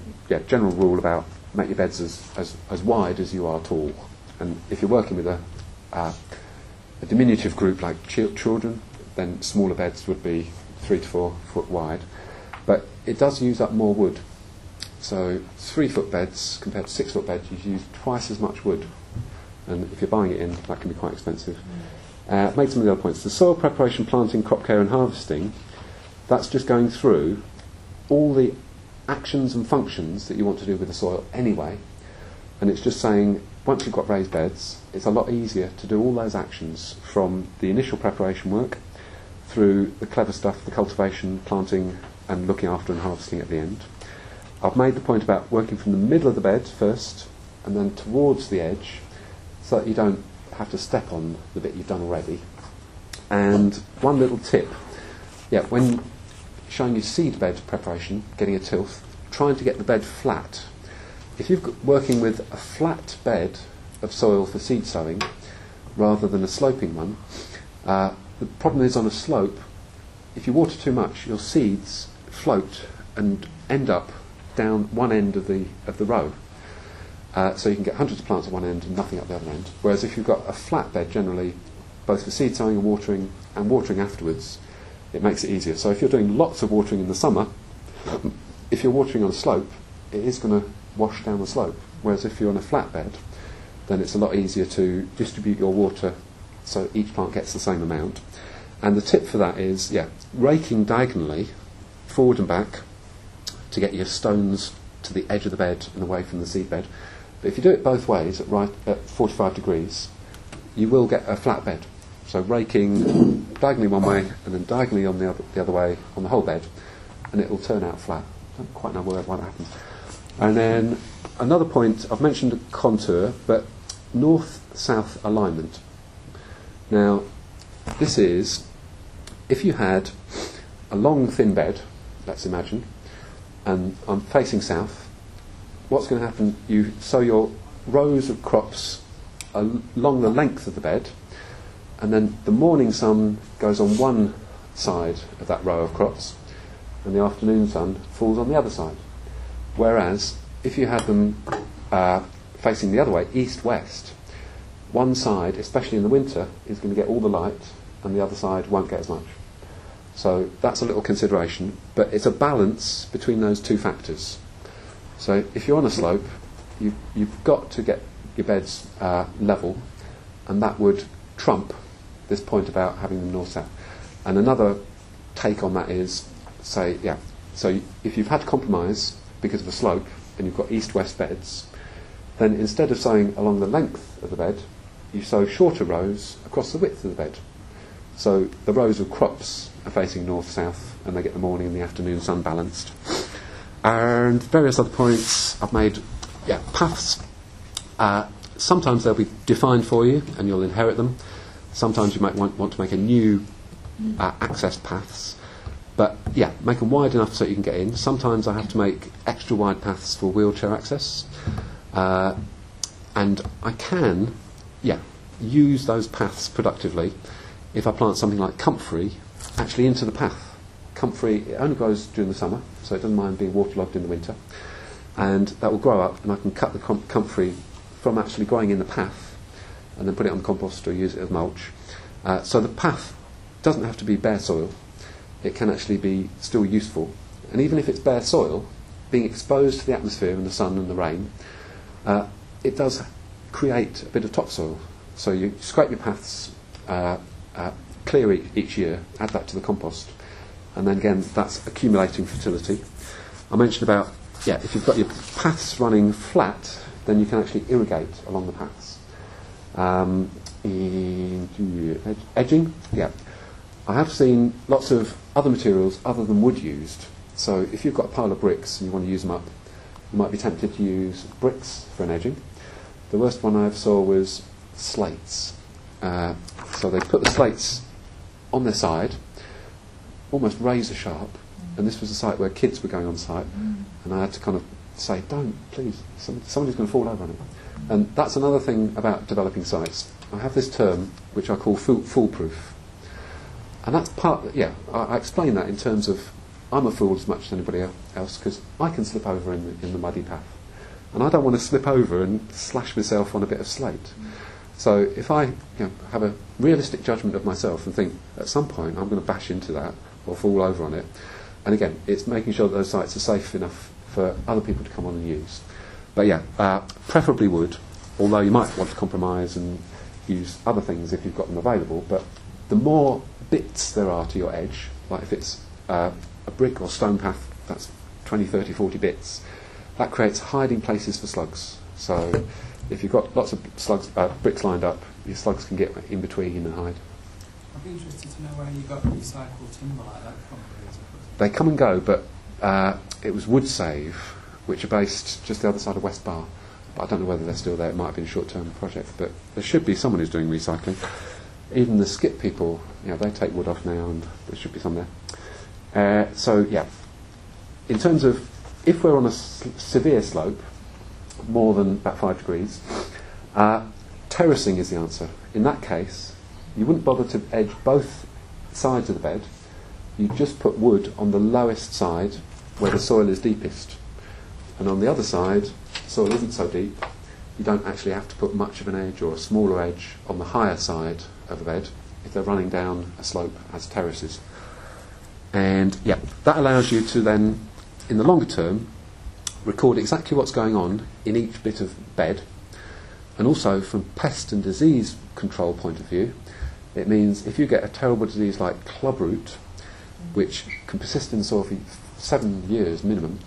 A: general rule about make your beds as wide as you are tall. And if you're working with a diminutive group like children, then smaller beds would be 3 to 4 foot wide. But it does use up more wood. So 3 foot beds compared to 6 foot beds, you use twice as much wood. And if you're buying it in, that can be quite expensive. I've made some of the other points. The soil preparation, planting, crop care and harvesting, that's just going through all the actions and functions that you want to do with the soil anyway. And it's just saying, once you've got raised beds, it's a lot easier to do all those actions from the initial preparation work through the clever stuff, the cultivation, planting and looking after and harvesting at the end. I've made the point about working from the middle of the bed first and then towards the edge so that you don't have to step on the bit you've done already. And one little tip, when showing you seed bed preparation, getting a tilth, trying to get the bed flat. If you're working with a flat bed of soil for seed sowing rather than a sloping one, the problem is on a slope, if you water too much, your seeds float and end up down one end of the row. So you can get hundreds of plants at one end and nothing at the other end. Whereas if you've got a flat bed, generally, both for seed sowing and watering afterwards, it makes it easier. So if you're doing lots of watering in the summer, if you're watering on a slope, it is going to wash down the slope. Whereas if you're on a flat bed, then it's a lot easier to distribute your water so each plant gets the same amount. And the tip for that is, raking diagonally, forward and back, to get your stones to the edge of the bed and away from the seed bed. But if you do it both ways at 45 degrees, you will get a flat bed. So raking diagonally one way and then diagonally on the other way on the whole bed, and it will turn out flat. I don't quite know why that happens. And then another point, I've mentioned a contour, but north-south alignment. Now, this is, if you had a long thin bed, let's imagine, and I'm facing south, what's going to happen, you sow your rows of crops along the length of the bed, and then the morning sun goes on one side of that row of crops, and the afternoon sun falls on the other side. Whereas, if you had them facing the other way, east-west, one side, especially in the winter, is going to get all the light, and the other side won't get as much. So that's a little consideration, but it's a balance between those two factors. So if you're on a slope, you've got to get your beds level, and that would trump this point about having them north-south. And another take on that is, so if you've had to compromise because of a slope, and you've got east-west beds, then instead of sowing along the length of the bed, you sow shorter rows across the width of the bed. So the rows of crops are facing north-south, and they get the morning and the afternoon sun balanced. And various other points I've made, paths. Sometimes they'll be defined for you, and you'll inherit them. Sometimes you might want to make a new access paths. But make them wide enough so you can get in. Sometimes I have to make extra wide paths for wheelchair access. And I can, use those paths productively if I plant something like comfrey actually into the path. Comfrey, it only grows during the summer, so it doesn't mind being waterlogged in the winter. And that will grow up, and I can cut the comfrey from actually growing in the path and then put it on the compost or use it as mulch. So the path doesn't have to be bare soil. It can actually be still useful. And even if it's bare soil, being exposed to the atmosphere and the sun and the rain, it does create a bit of topsoil. So you scrape your paths, clear each year, add that to the compost, and then again that's accumulating fertility. I mentioned about, if you've got your paths running flat, then you can actually irrigate along the paths. Edging, I have seen lots of other materials other than wood used. So if you've got a pile of bricks and you want to use them up, you might be tempted to use bricks for an edging. The worst one I ever saw was slates. So they put the slates on their side, almost razor sharp, and this was a site where kids were going on site, and I had to kind of say, don't, please, somebody's going to fall over on it. And that's another thing about developing sites. I have this term which I call foolproof. And that's I explain that in terms of I'm a fool as much as anybody else because I can slip over in the muddy path. And I don't want to slip over and slash myself on a bit of slate. So if I have a realistic judgment of myself and think at some point I'm going to bash into that or fall over on it, and again, it's making sure that those sites are safe enough for other people to come on and use. But preferably wood, although you might want to compromise and use other things if you've got them available. But the more bits there are to your edge, like if it's a brick or stone path, that's 20, 30, 40 bits, that creates hiding places for slugs. So if you've got lots of bricks lined up, your slugs can get in between and hide.
F: I'd be interested to know where you got recycled timber like that from.
A: They come and go, but it was Wood Save, which are based just the other side of West Bar. But I don't know whether they're still there. It might have been a short-term project, but there should be someone who's doing recycling. Even the skip people, they take wood off now, and there should be some there. In terms of if we're on a severe slope, more than about 5 degrees, terracing is the answer. In that case, you wouldn't bother to edge both sides of the bed. You just put wood on the lowest side where the soil is deepest. And on the other side, soil isn't so deep, you don't actually have to put much of an edge or a smaller edge on the higher side of the bed if they're running down a slope as terraces. And that allows you to then, in the longer term, record exactly what's going on in each bit of bed. And also from pest and disease control point of view, it means if you get a terrible disease like clubroot, which can persist in the soil for 7 years minimum,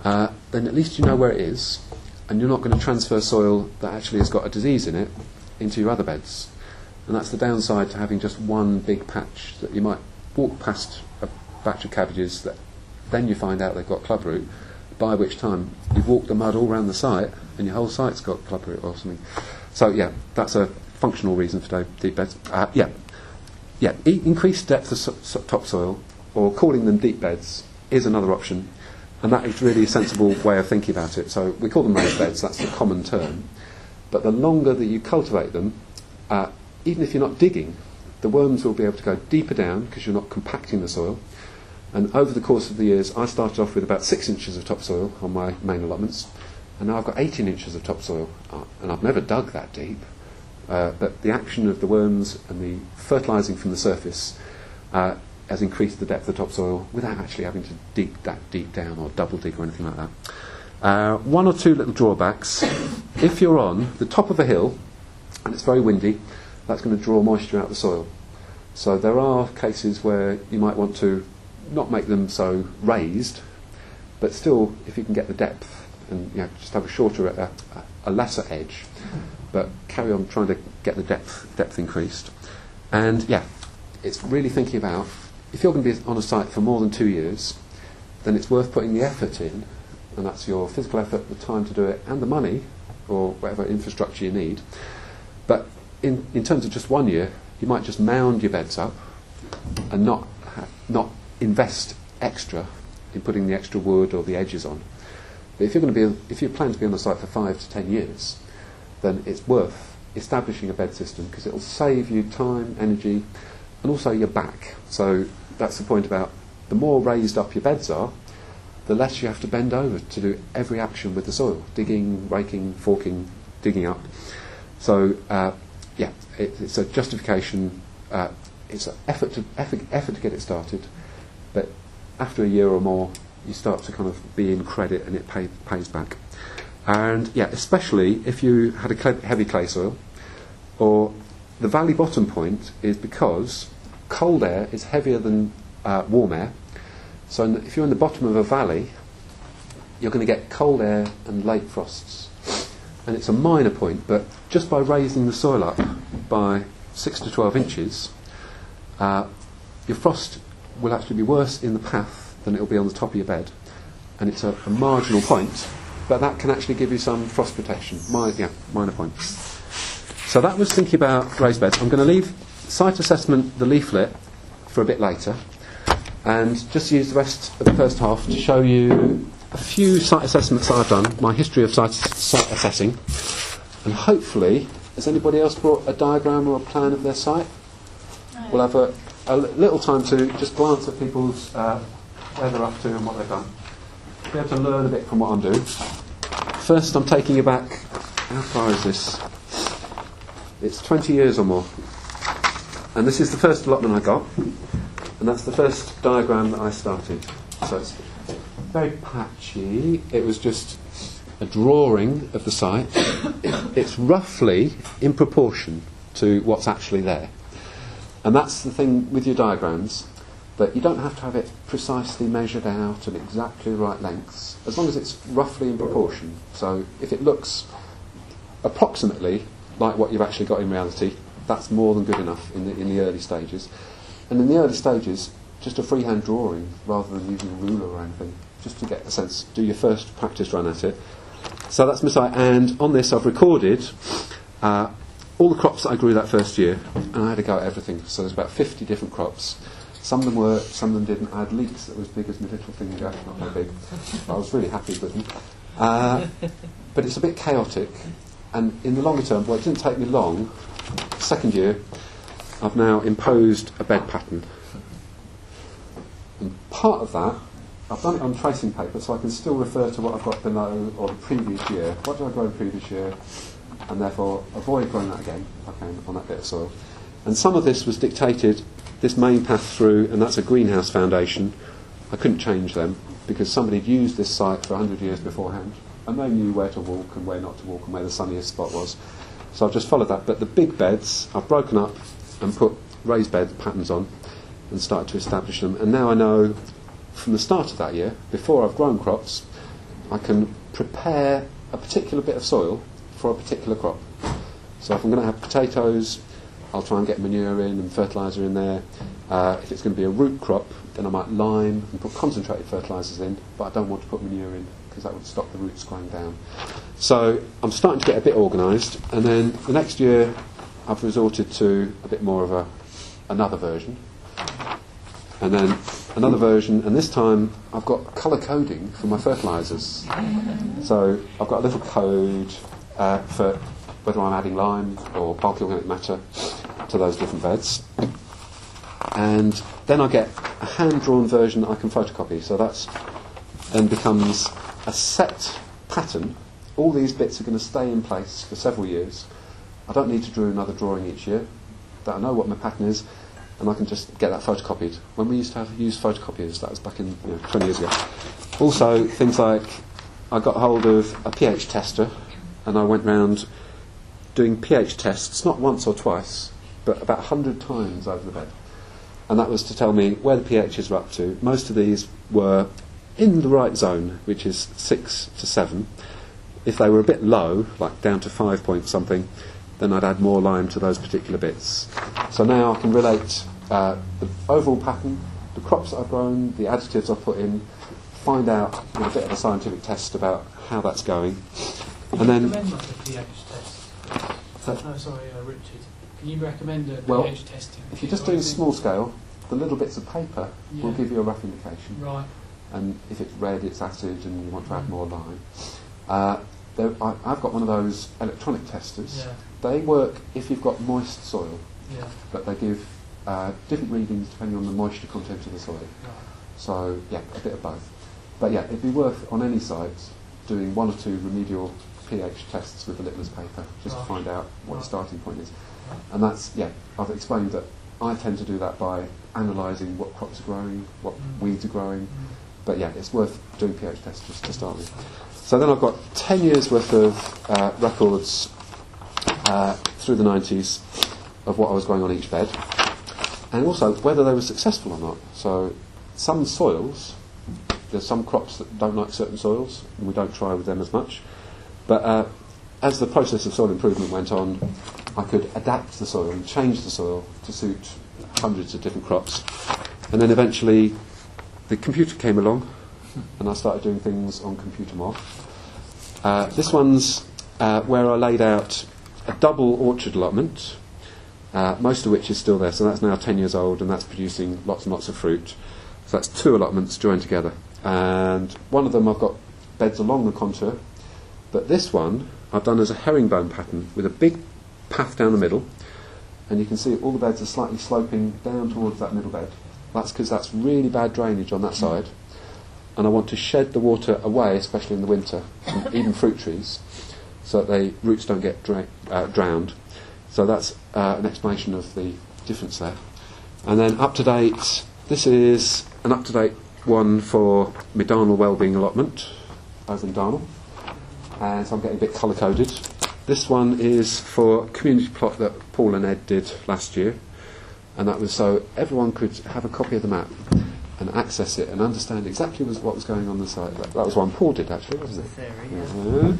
A: then at least you know where it is, and you're not going to transfer soil that actually has got a disease in it into your other beds. And that's the downside to having just one big patch that you might walk past a batch of cabbages that then you find out they've got clubroot, by which time you've walked the mud all around the site and your whole site's got clubroot or something. So that's a functional reason for deep beds. Increased depth of topsoil, or calling them deep beds, is another option, and that is really a sensible way of thinking about it. So we call them raised beds, that's the common term, but the longer that you cultivate them, even if you're not digging, the worms will be able to go deeper down because you're not compacting the soil. And over the course of the years, I started off with about 6 inches of topsoil on my main allotments, and now I've got 18 inches of topsoil, and I've never dug that deep. But the action of the worms and the fertilising from the surface has increased the depth of topsoil without actually having to dig that deep down or double dig or anything like that. 1 or 2 little drawbacks. If you're on the top of a hill and it's very windy, that's going to draw moisture out of the soil. So there are cases where you might want to not make them so raised, but still, if you can get the depth and just have a shorter, a lesser edge, but carry on trying to get the depth increased. And it's really thinking about, if you're going to be on a site for more than 2 years, then it's worth putting the effort in, and that's your physical effort, the time to do it, and the money, or whatever infrastructure you need. But in terms of just 1 year, you might just mound your beds up and not invest extra in putting the extra wood or the edges on. But if you plan to be on the site for 5 to 10 years, then it's worth establishing a bed system because it will save you time, energy, and also your back. So that's the point about the more raised up your beds are, the less you have to bend over to do every action with the soil, digging, raking, forking, digging up. So it's a justification. It's an effort to get it started, but after a year or more, you start to kind of be in credit and it pays back. And yeah, especially if you had a heavy clay soil, or the valley bottom point is because cold air is heavier than warm air. So if you're in the bottom of a valley, you're going to get cold air and late frosts. And it's a minor point, but just by raising the soil up by 6 to 12 inches, your frost will actually be worse in the path than it will be on the top of your bed. And it's a marginal point, but that can actually give you some frost protection. Minor points. So that was thinking about raised beds. I'm going to leave site assessment, the leaflet, for a bit later, and just use the rest of the first half to show you a few site assessments that I've done, my history of site assessing, and hopefully, has anybody else brought a diagram or a plan of their site? No. We'll have a little time to just glance at people's where they're up to and what they've done. Be able to learn a bit from what I'm doing. First, I'm taking you back. How far is this? It's 20 years or more. And this is the first allotment I got, and that's the first diagram that I started. So it's very patchy. It was just a drawing of the site. It's roughly in proportion to what's actually there. And that's the thing with your diagrams, that you don't have to have it precisely measured out and exactly the right lengths, as long as it's roughly in proportion. So if it looks approximately like what you've actually got in reality, that's more than good enough in the early stages. And in the early stages, just a freehand drawing rather than using a ruler or anything, just to get a sense, do your first practice run at it. So that's my site, and on this I've recorded all the crops that I grew that first year, and I had to go at everything. So there's about 50 different crops. Some of them worked, some of them didn't. I had leeks that were as big as my little finger, not very big. I was really happy with them. But it's a bit chaotic, and in the longer term, well, it didn't take me long. Second year, I've now imposed a bed pattern. And part of that, I've done it on tracing paper, so I can still refer to what I've got below or the previous year. What did I grow the previous year? And therefore avoid growing that again, if I can, on that bit of soil. And some of this was dictated, this main path through, and that's a greenhouse foundation. I couldn't change them, because somebody had used this site for 100 years beforehand, and they knew where to walk and where not to walk and where the sunniest spot was. So I've just followed that. But the big beds, I've broken up and put raised bed patterns on and started to establish them. And now I know, from the start of that year, before I've grown crops, I can prepare a particular bit of soil for a particular crop. So if I'm going to have potatoes, I'll try and get manure in and fertiliser in there. If it's going to be a root crop, then I might lime and put concentrated fertilisers in, but I don't want to put manure in because that would stop the roots growing down. So I'm starting to get a bit organised, and then the next year I've resorted to a bit more of another version, and then another version, and this time I've got colour coding for my fertilisers. So I've got a little code for whether I'm adding lime or bulky organic matter to those different beds. And then I get a hand-drawn version that I can photocopy. So that's then becomes a set pattern. All these bits are going to stay in place for several years. I don't need to do another drawing each year. That I know what my pattern is, and I can just get that photocopied. When we used to use photocopiers, that was back in 20 years ago. Also, things like I got hold of a pH tester, and I went round doing pH tests, not once or twice, but about 100 times over the bed. And that was to tell me where the pHs were up to. Most of these were in the right zone, which is 6 to 7. If they were a bit low, like down to 5 point something, then I'd add more lime to those particular bits. So now I can relate the overall pattern, the crops that I've grown, the additives I've put in, find out with a bit of a scientific test about how that's going.
F: Can
A: And then,
F: you recommend like a pH test? Richard. Can you recommend a pH testing?
A: if you're just doing small scale, the little bits of paper will give you a rough indication.
F: Right.
A: And if it's red, it's acid, and you want to add more lime. I've got one of those electronic testers.
F: Yeah.
A: They work if you've got moist soil,
F: Yeah.
A: but they give different readings depending on the moisture content of the soil.
F: Right.
A: So, yeah, a bit of both. But yeah, it'd be worth, on any site, doing 1 or 2 remedial pH tests with the litmus paper, just to find out what your starting point is. And that's, I've explained that I tend to do that by analysing what crops are growing, what weeds are growing, But yeah, it's worth doing pH tests just to start with. So then I've got 10 years worth of records through the 90s of what I was growing on each bed, and also whether they were successful or not. So some soils, there's some crops that don't like certain soils, and we don't try with them as much. But as the process of soil improvement went on, I could adapt the soil and change the soil to suit hundreds of different crops. And then eventually the computer came along, and I started doing things on computer more. This one's where I laid out a double orchard allotment, most of which is still there. So that's now 10 years old, and that's producing lots and lots of fruit. So that's 2 allotments joined together. And one of them I've got beds along the contour, but this one I've done as a herringbone pattern with a big path down the middle, and you can see all the beds are slightly sloping down towards that middle bed. That's because that's really bad drainage on that side, and I want to shed the water away, especially in the winter, and even fruit trees, so that the roots don't get drowned. So that's an explanation of the difference there. And then up to date, this is an up to date one for my Darnell Wellbeing allotment over in Darnell, and so I'm getting a bit colour coded. This one is for a community plot that Paul and Ed did last year, and that was so everyone could have a copy of the map and access it and understand exactly what was going on the site. That was one Paul did, actually, wasn't it? Yeah.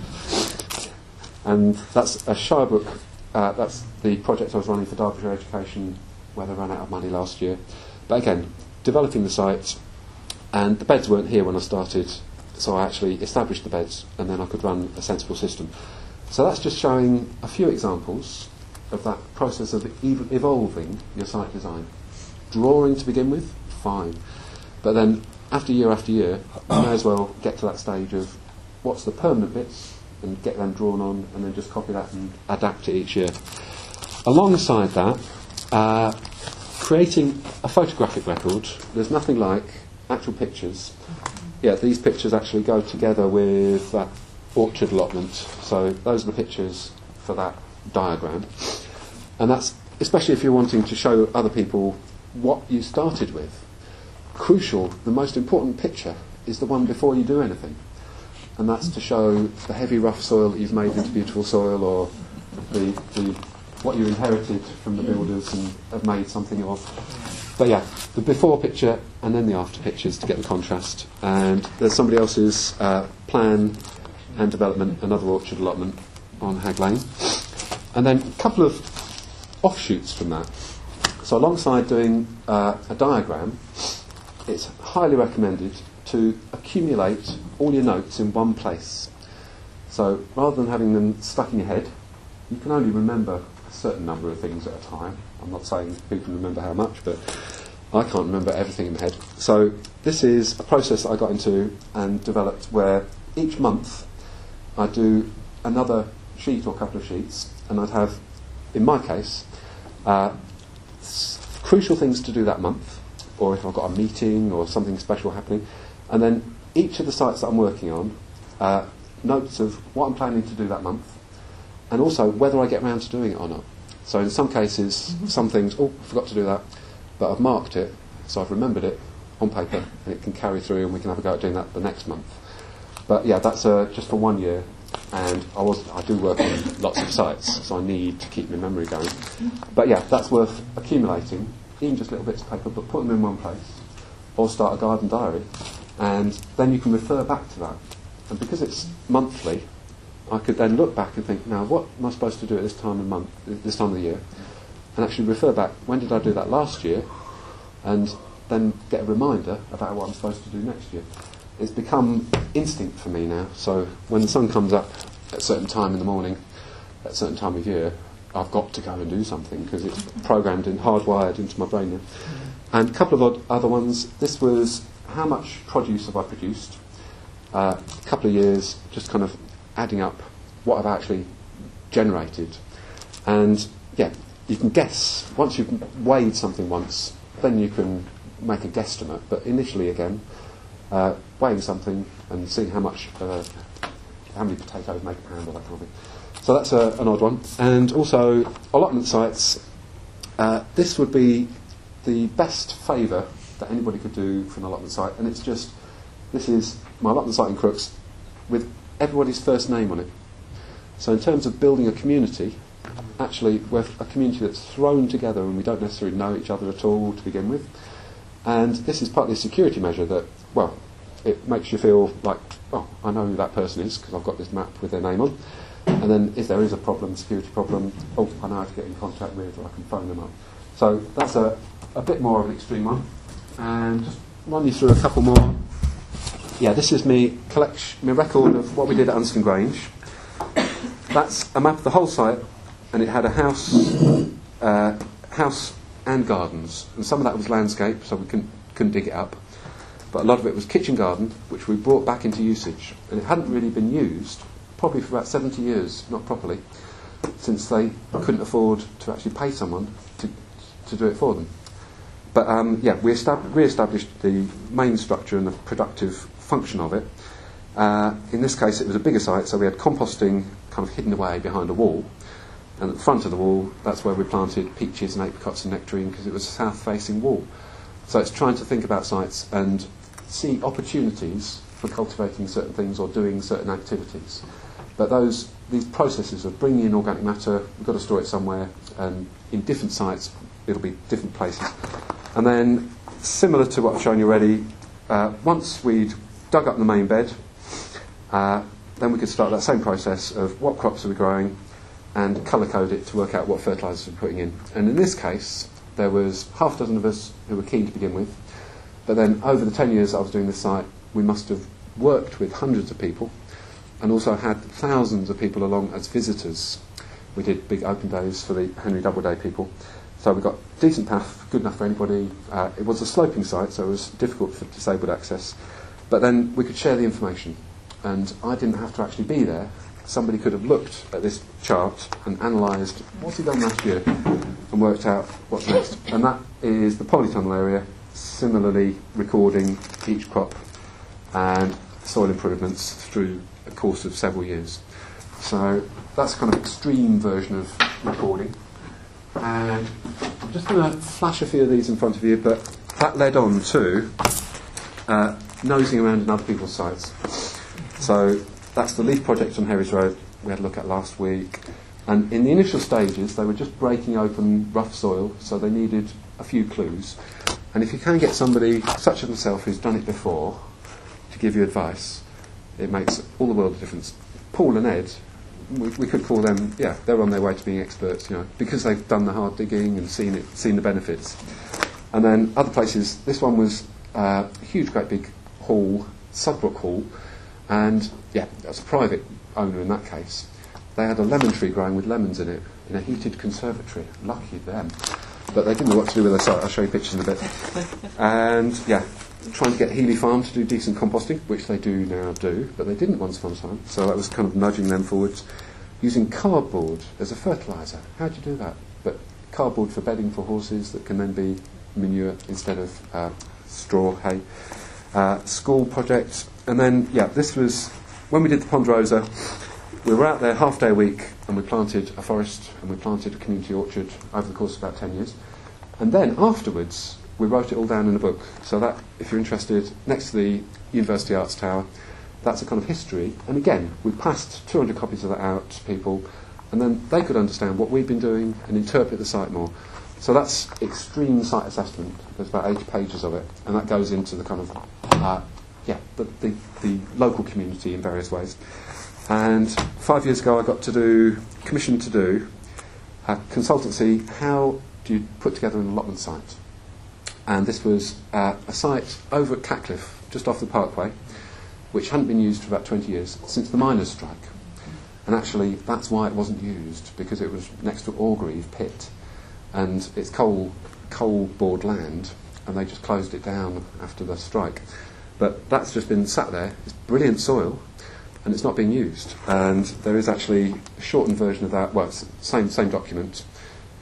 A: And that's a Shire book. That's the project I was running for Derbyshire Education, where they ran out of money last year. But again, developing the site, and the beds weren't here when I started, so I actually established the beds, and then I could run a sensible system. So that's just showing a few examples of that process of evolving your site design. Drawing to begin with, fine. But then after year, you may as well get to that stage of what's the permanent bits and get them drawn on, and then just copy that and adapt it each year. Alongside that, creating a photographic record, there's nothing like actual pictures. Yeah, these pictures actually go together with that orchard allotment. So those are the pictures for that diagram. And that's especially if you're wanting to show other people what you started with. Crucial, the most important picture is the one before you do anything. And that's to show the heavy, rough soil that you've made into beautiful soil, or the what you inherited from the builders and have made something of. But yeah, the before picture and then the after pictures to get the contrast. And there's somebody else's plan and development, another orchard allotment on Hag Lane. And then a couple of offshoots from that. So alongside doing a diagram, it's highly recommended to accumulate all your notes in one place. So rather than having them stuck in your head, you can only remember a certain number of things at a time. I'm not saying who can remember how much, but I can't remember everything in my head. So this is a process that I got into and developed where each month I do another sheet or couple of sheets, and I'd have, in my case, crucial things to do that month, or if I've got a meeting or something special happening, and then each of the sites that I'm working on, notes of what I'm planning to do that month, and also whether I get around to doing it or not. So in some cases, some things, I forgot to do that, but I've marked it, so I've remembered it on paper, and it can carry through, and we can have a go at doing that the next month. But yeah, that's just for 1 year, and I do work on lots of sites, so I need to keep my memory going. But yeah, that's worth accumulating, even just little bits of paper, but put them in one place, or start a garden diary, and then you can refer back to that. And because it's monthly, I could then look back and think, now what am I supposed to do at this time of the year, and actually refer back, when did I do that last year, and then get a reminder about what I'm supposed to do next year. It's become instinct for me now, so when the sun comes up at a certain time in the morning, at a certain time of year, I've got to go and do something, because it's programmed and hardwired into my brain now. And a couple of other ones. This was how much produce have I produced, a couple of years, just kind of adding up what I've actually generated. And yeah, you can guess. Once you've weighed something once, then you can make a guesstimate. But initially, again, weighing something and seeing how many potatoes make a pound, or that kind of thing. So that's an odd one. And also, allotment sites, this would be the best favour that anybody could do for an allotment site, and it's just This is my allotment site in Crooks with everybody's first name on it. So in terms of building a community, actually we're a community that's thrown together and we don't necessarily know each other at all to begin with. And this is partly a security measure that, well, it makes you feel like, oh, I know who that person is because I've got this map with their name on. And then if there is a problem, security problem, oh, I know how to get in contact with, or I can phone them up. So that's a bit more of an extreme one. And just run you through a couple more. Yeah, this is my record of what we did at Unston Grange. That's a map of the whole site, and it had a house and gardens. And some of that was landscape, so we couldn't dig it up. But a lot of it was kitchen garden, which we brought back into usage. And it hadn't really been used, probably for about 70 years, not properly, since they couldn't afford to actually pay someone to do it for them. But we re-established the main structure and the productive function of it. In this case, it was a bigger site, so we had composting kind of hidden away behind a wall. And at the front of the wall, that's where we planted peaches and apricots and nectarine, because it was a south-facing wall. So it's trying to think about sites and see opportunities for cultivating certain things or doing certain activities. But these processes of bringing in organic matter, we've got to store it somewhere, and in different sites, it'll be different places. And then, similar to what I've shown you already, once we'd dug up the main bed, then we could start that same process of what crops are we growing and colour code it to work out what fertilisers we're putting in. And in this case, there was half a dozen of us who were keen to begin with, but then over the 10 years I was doing this site, we must have worked with hundreds of people and also had thousands of people along as visitors. We did big open days for the Henry Doubleday people. So we got decent path, good enough for anybody. It was a sloping site, so it was difficult for disabled access. But then we could share the information. And I didn't have to actually be there. Somebody could have looked at this chart and analysed what's he done last year and worked out what's next. And that is the polytunnel area, similarly recording each crop and soil improvements through a course of several years. So that's a kind of extreme version of recording. And I'm just going to flash a few of these in front of you, but that led on to nosing around in other people's sites. So that's the Leaf Project on Herries Road we had a look at last week. And in the initial stages, they were just breaking open rough soil, so they needed a few clues. And if you can get somebody such as myself who's done it before to give you advice, it makes all the world of difference. Paul and Ed, we could call them, they're on their way to being experts, because they've done the hard digging and seen the benefits. And then other places, this one was a huge, great big hall, Sudbrook Hall, and that's a private owner in that case. They had a lemon tree growing with lemons in it in a heated conservatory. Lucky them. But they didn't know what to do with their site. I'll show you pictures in a bit. And trying to get Healy Farm to do decent composting, which they do now do, but they didn't once upon a time. So that was kind of nudging them forwards. Using cardboard as a fertiliser. How do you do that? But cardboard for bedding for horses that can then be manure instead of straw, hay. School project. And then, this was, when we did the Ponderosa, we were out there half day a week and we planted a forest and we planted a community orchard over the course of about 10 years. And then afterwards, we wrote it all down in a book. So that, if you're interested, next to the University Arts Tower, that's a kind of history. And again, we passed 200 copies of that out to people, and then they could understand what we've been doing and interpret the site more. So that's extreme site assessment. There's about 80 pages of it, and that goes into the kind of the local community in various ways. And 5 years ago, I got commissioned to do a consultancy. How do you put together an allotment site? And this was a site over at Catcliffe, just off the Parkway, which hadn't been used for about 20 years since the miners' strike. And actually, that's why it wasn't used, because it was next to Orgreave Pit, and it's coal board land, and they just closed it down after the strike. But that's just been sat there. It's brilliant soil, and it's not being used. And there is actually a shortened version of that. Well, it's the same document.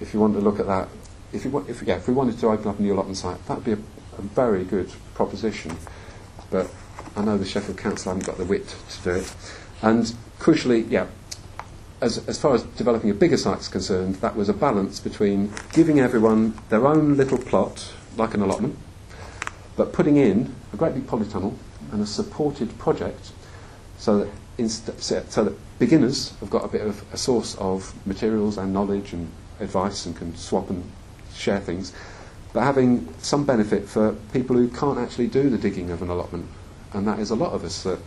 A: If you want to look at that, if we wanted to open up a new allotment site, that would be a very good proposition. But I know the Sheffield Council haven't got the wit to do it. And crucially, as far as developing a bigger site is concerned, that was a balance between giving everyone their own little plot, like an allotment, but putting in a great big polytunnel and a supported project so that beginners have got a bit of a source of materials and knowledge and advice and can swap and share things, but having some benefit for people who can't actually do the digging of an allotment. And that is a lot of us, that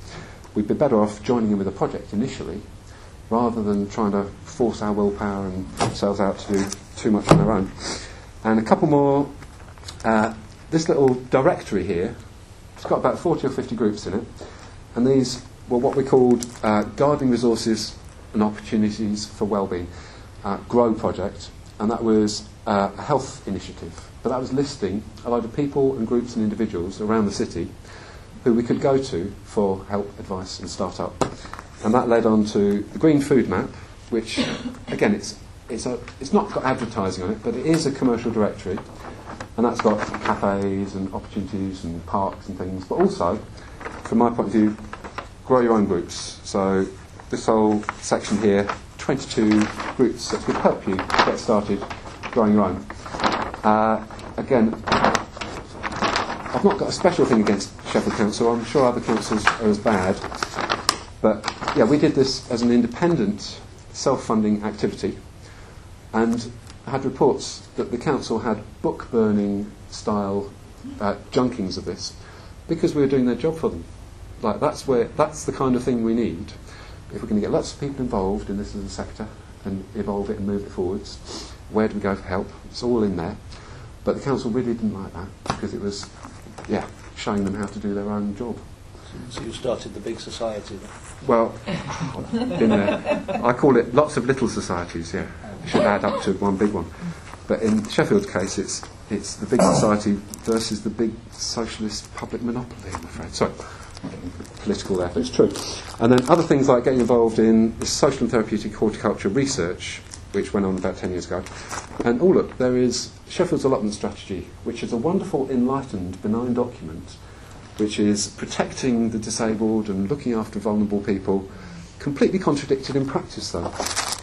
A: we'd be better off joining in with a project initially rather than trying to force our willpower and ourselves out to do too much on our own. And a couple more. This little directory here, it's got about 40 or 50 groups in it, and these were what we called Gardening Resources and Opportunities for Wellbeing, GROW project, and that was a health initiative. But that was listing a load of people and groups and individuals around the city who we could go to for help, advice and start-up. And that led on to the Green Food Map, which, again, it's not got advertising on it, but it is a commercial directory. And that's got cafes and opportunities and parks and things. But also, from my point of view, grow your own groups. So this whole section here, 22 groups that could help you get started growing your own. Again, I've not got a special thing against Sheffield Council. I'm sure other councils are as bad. But yeah, we did this as an independent, self-funding activity, and had reports that the council had book-burning style junkings of this because we were doing their job for them. Like that's the kind of thing we need if we're going to get lots of people involved in this as a sector and evolve it and move it forwards. Where do we go for help? It's all in there. But the council really didn't like that because it was, showing them how to do their own job.
G: So you started the big society then?
A: Well, been there. I call it lots of little societies, yeah. It should add up to one big one. But in Sheffield's case, it's the big society versus the big socialist public monopoly, I'm afraid. Sorry, political there, but it's true. And then other things like getting involved in the social and therapeutic horticulture research, which went on about 10 years ago. And look, there is Sheffield's Allotment Strategy, which is a wonderful, enlightened, benign document which is protecting the disabled and looking after vulnerable people, completely contradicted in practice though.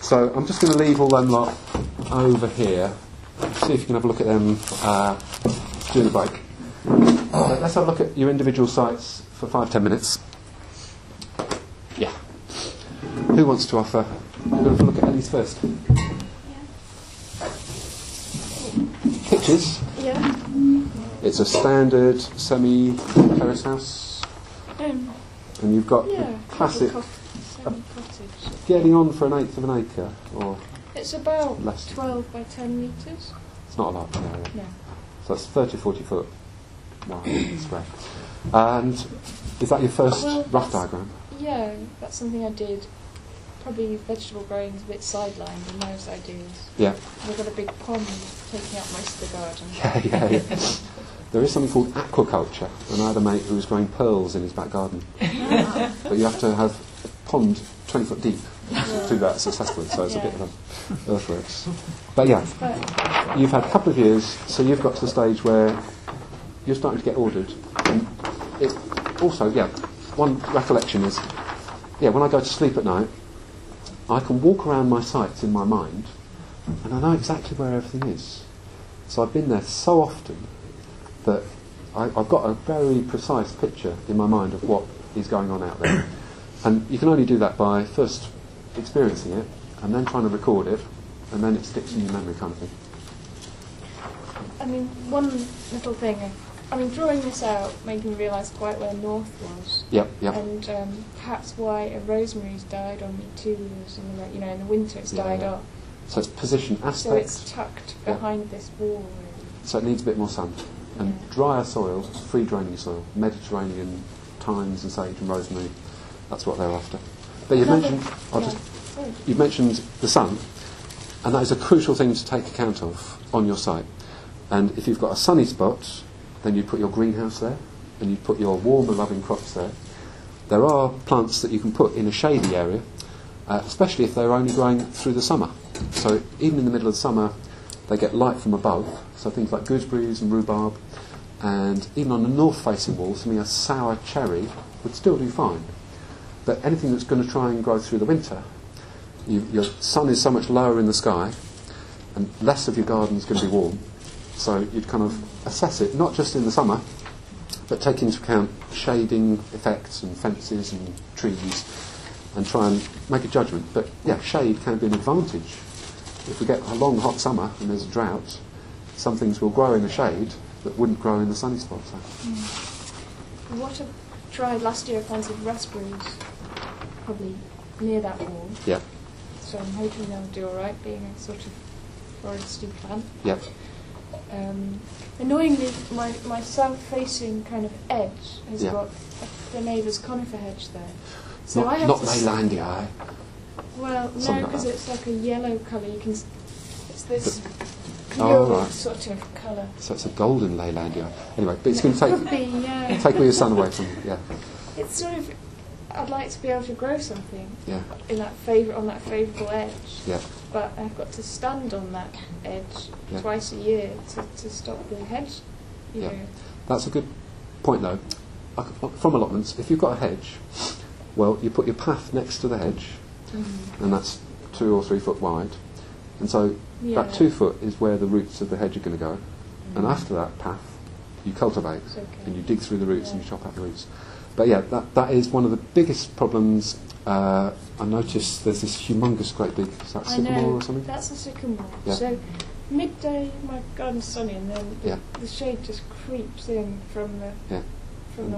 A: So I'm just going to leave all them lot over here, see if you can have a look at them during the break. Let's have a look at your individual sites for 5-10 minutes. Yeah. Who wants to offer? We're going to look at Ellie's first. Pictures?
H: Yeah.
A: It's a standard semi-terrace house. And you've got the classic
H: Semi-cottage.
A: getting on for 1/8 of an acre, or
H: It's about
A: less.
H: 12 by 10 metres.
A: It's not a lot.
H: No.
A: So that's 40 foot wide square. And is that your first rough diagram?
H: Yeah, that's something I did. Probably vegetable growing is a bit sidelined in those ideas.
A: Yeah.
H: We've got a big pond taking up most of the garden.
A: Yeah. There is something called aquaculture, and I had a mate who was growing pearls in his back garden. But you have to have a pond 20 foot deep to do that successfully, so it's a bit of an earthworks. But yeah, you've had a couple of years, so you've got to the stage where you're starting to get ordered. And it also, one recollection is, when I go to sleep at night, I can walk around my sites in my mind, and I know exactly where everything is. So I've been there so often that I've got a very precise picture in my mind of what is going on out there. And you can only do that by first experiencing it, and then trying to record it, and then it sticks in your memory kind of thing.
H: I mean, one little thing, drawing this out made me realise quite where north was.
A: Yep.
H: And perhaps why a rosemary's died on me 2 years in the winter it's died off.
A: So it's position aspect.
H: So it's tucked behind this wall, really.
A: So it needs a bit more sun. And drier soil, free draining soil, Mediterranean thymes and sage and rosemary, that's what they're after. But you've mentioned the sun, and that is a crucial thing to take account of on your site. And if you've got a sunny spot, then you put your greenhouse there, and you put your warmer loving crops there. There are plants that you can put in a shady area, especially if they're only growing through the summer. So even in the middle of the summer, they get light from above, so things like gooseberries and rhubarb, and even on the north-facing wall, something a sour cherry would still do fine. But anything that's going to try and grow through the winter, your sun is so much lower in the sky, and less of your garden is going to be warm. So you'd kind of assess it, not just in the summer, but take into account shading effects and fences and trees, and try and make a judgment. But yeah, shade can be an advantage. If we get a long hot summer and there's a drought, some things will grow in the shade that wouldn't grow in the sunny spots.
H: What I tried last year, I planted raspberries probably near that wall.
A: Yeah.
H: So I'm hoping they'll do all right, being a sort of foresty plant.
A: Yeah.
H: Annoyingly, my south-facing kind of edge has
A: Yeah.
H: got the neighbour's conifer hedge there. So I have
A: Not
H: to
A: Leylandia.
H: well,
A: Something
H: no,
A: like
H: because
A: that.
H: it's like a yellow colour. You can. It's this
A: Oh,
H: pure
A: right.
H: sort of colour.
A: So it's a golden Leylandia. Anyway, but it's going to
H: Could
A: take
H: be, yeah.
A: take all your sun away from it. Yeah.
H: It's sort of. I'd like to be able to grow something
A: Yeah.
H: in that on that favourable edge.
A: Yeah.
H: But I've got to stand on that edge
A: Yeah.
H: twice a year to stop the hedge. You
A: Yeah.
H: know.
A: That's a good point, though. From allotments, if you've got a hedge, well, you put your path next to the hedge, and that's 2 or 3 foot wide, and so that 2 foot is where the roots of the hedge are going to go, and after that path, you cultivate,
H: It's okay.
A: and you dig through the roots and
H: Yeah.
A: you chop out the roots. But yeah, that is one of the biggest problems. I noticed there's this humongous, great big, is that
H: I
A: sycamore
H: know,
A: or something?
H: that's a sycamore.
A: Yeah.
H: So midday, my garden's sunny, and then
A: Yeah.
H: the shade just creeps in from the
A: Yeah.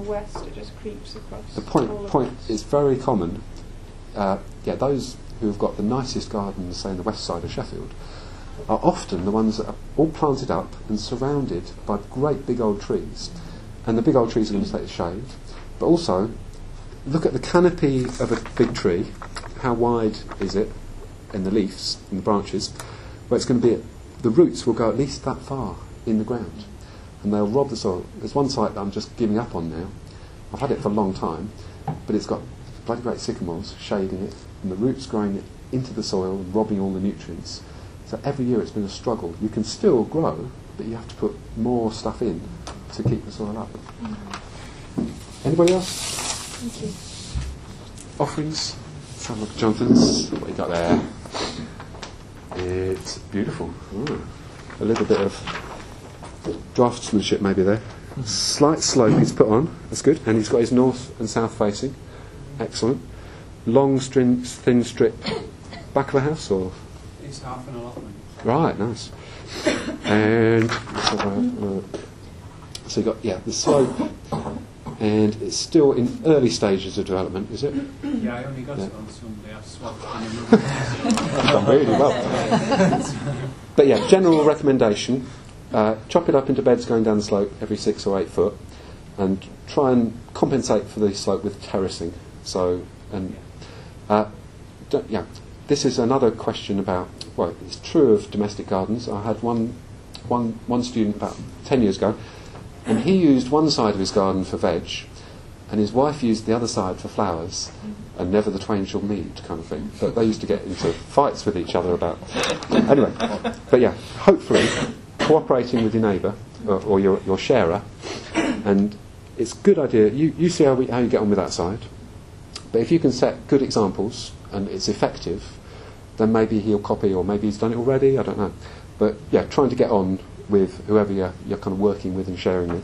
H: west. It just creeps across.
A: The
H: all of
A: point
H: us.
A: is very common. Those who have got the nicest gardens, say, in the west side of Sheffield, are often the ones that are all planted up and surrounded by great big old trees. And the big old trees are going to take the shade. But also, look at the canopy of a big tree. How wide is it in the leaves, in the branches? Well, it's going to be, the roots will go at least that far in the ground. And they'll rob the soil. There's one site that I'm just giving up on now. I've had it for a long time, but it's got bloody great sycamores shading it, and the roots growing it into the soil and robbing all the nutrients. So every year it's been a struggle. You can still grow, but you have to put more stuff in to keep the soil up. Anybody else?
H: Thank you.
A: Offerings? Let's have a look at Jonathan's. What you got there? It's beautiful. Ooh. A little bit of draftsmanship maybe there. Slight slope he's put on. That's good. And he's got his north and south facing. Excellent. Long thin strip back of a house, or?
F: It's half an allotment.
A: Right, nice. And let's have a look. So you got the slope, and it's still in early stages of development, is it?
F: Yeah, I only got
A: Yeah.
F: it on Sunday. I've swapped
A: Done really well. But yeah, general recommendation: chop it up into beds going down the slope every 6 or 8 foot, and try and compensate for the slope with terracing. So, and this is another question about. Well, it's true of domestic gardens. I had one student about 10 years ago, and he used one side of his garden for veg, and his wife used the other side for flowers, and never the twain shall meet, kind of thing. But they used to get into fights with each other about. Anyway, but yeah, hopefully cooperating with your neighbour or your sharer, and it's a good idea. You see how you get on with that side, but if you can set good examples and it's effective, then maybe he'll copy, or maybe he's done it already. I don't know, but yeah, trying to get on with whoever you're kind of working with and sharing with.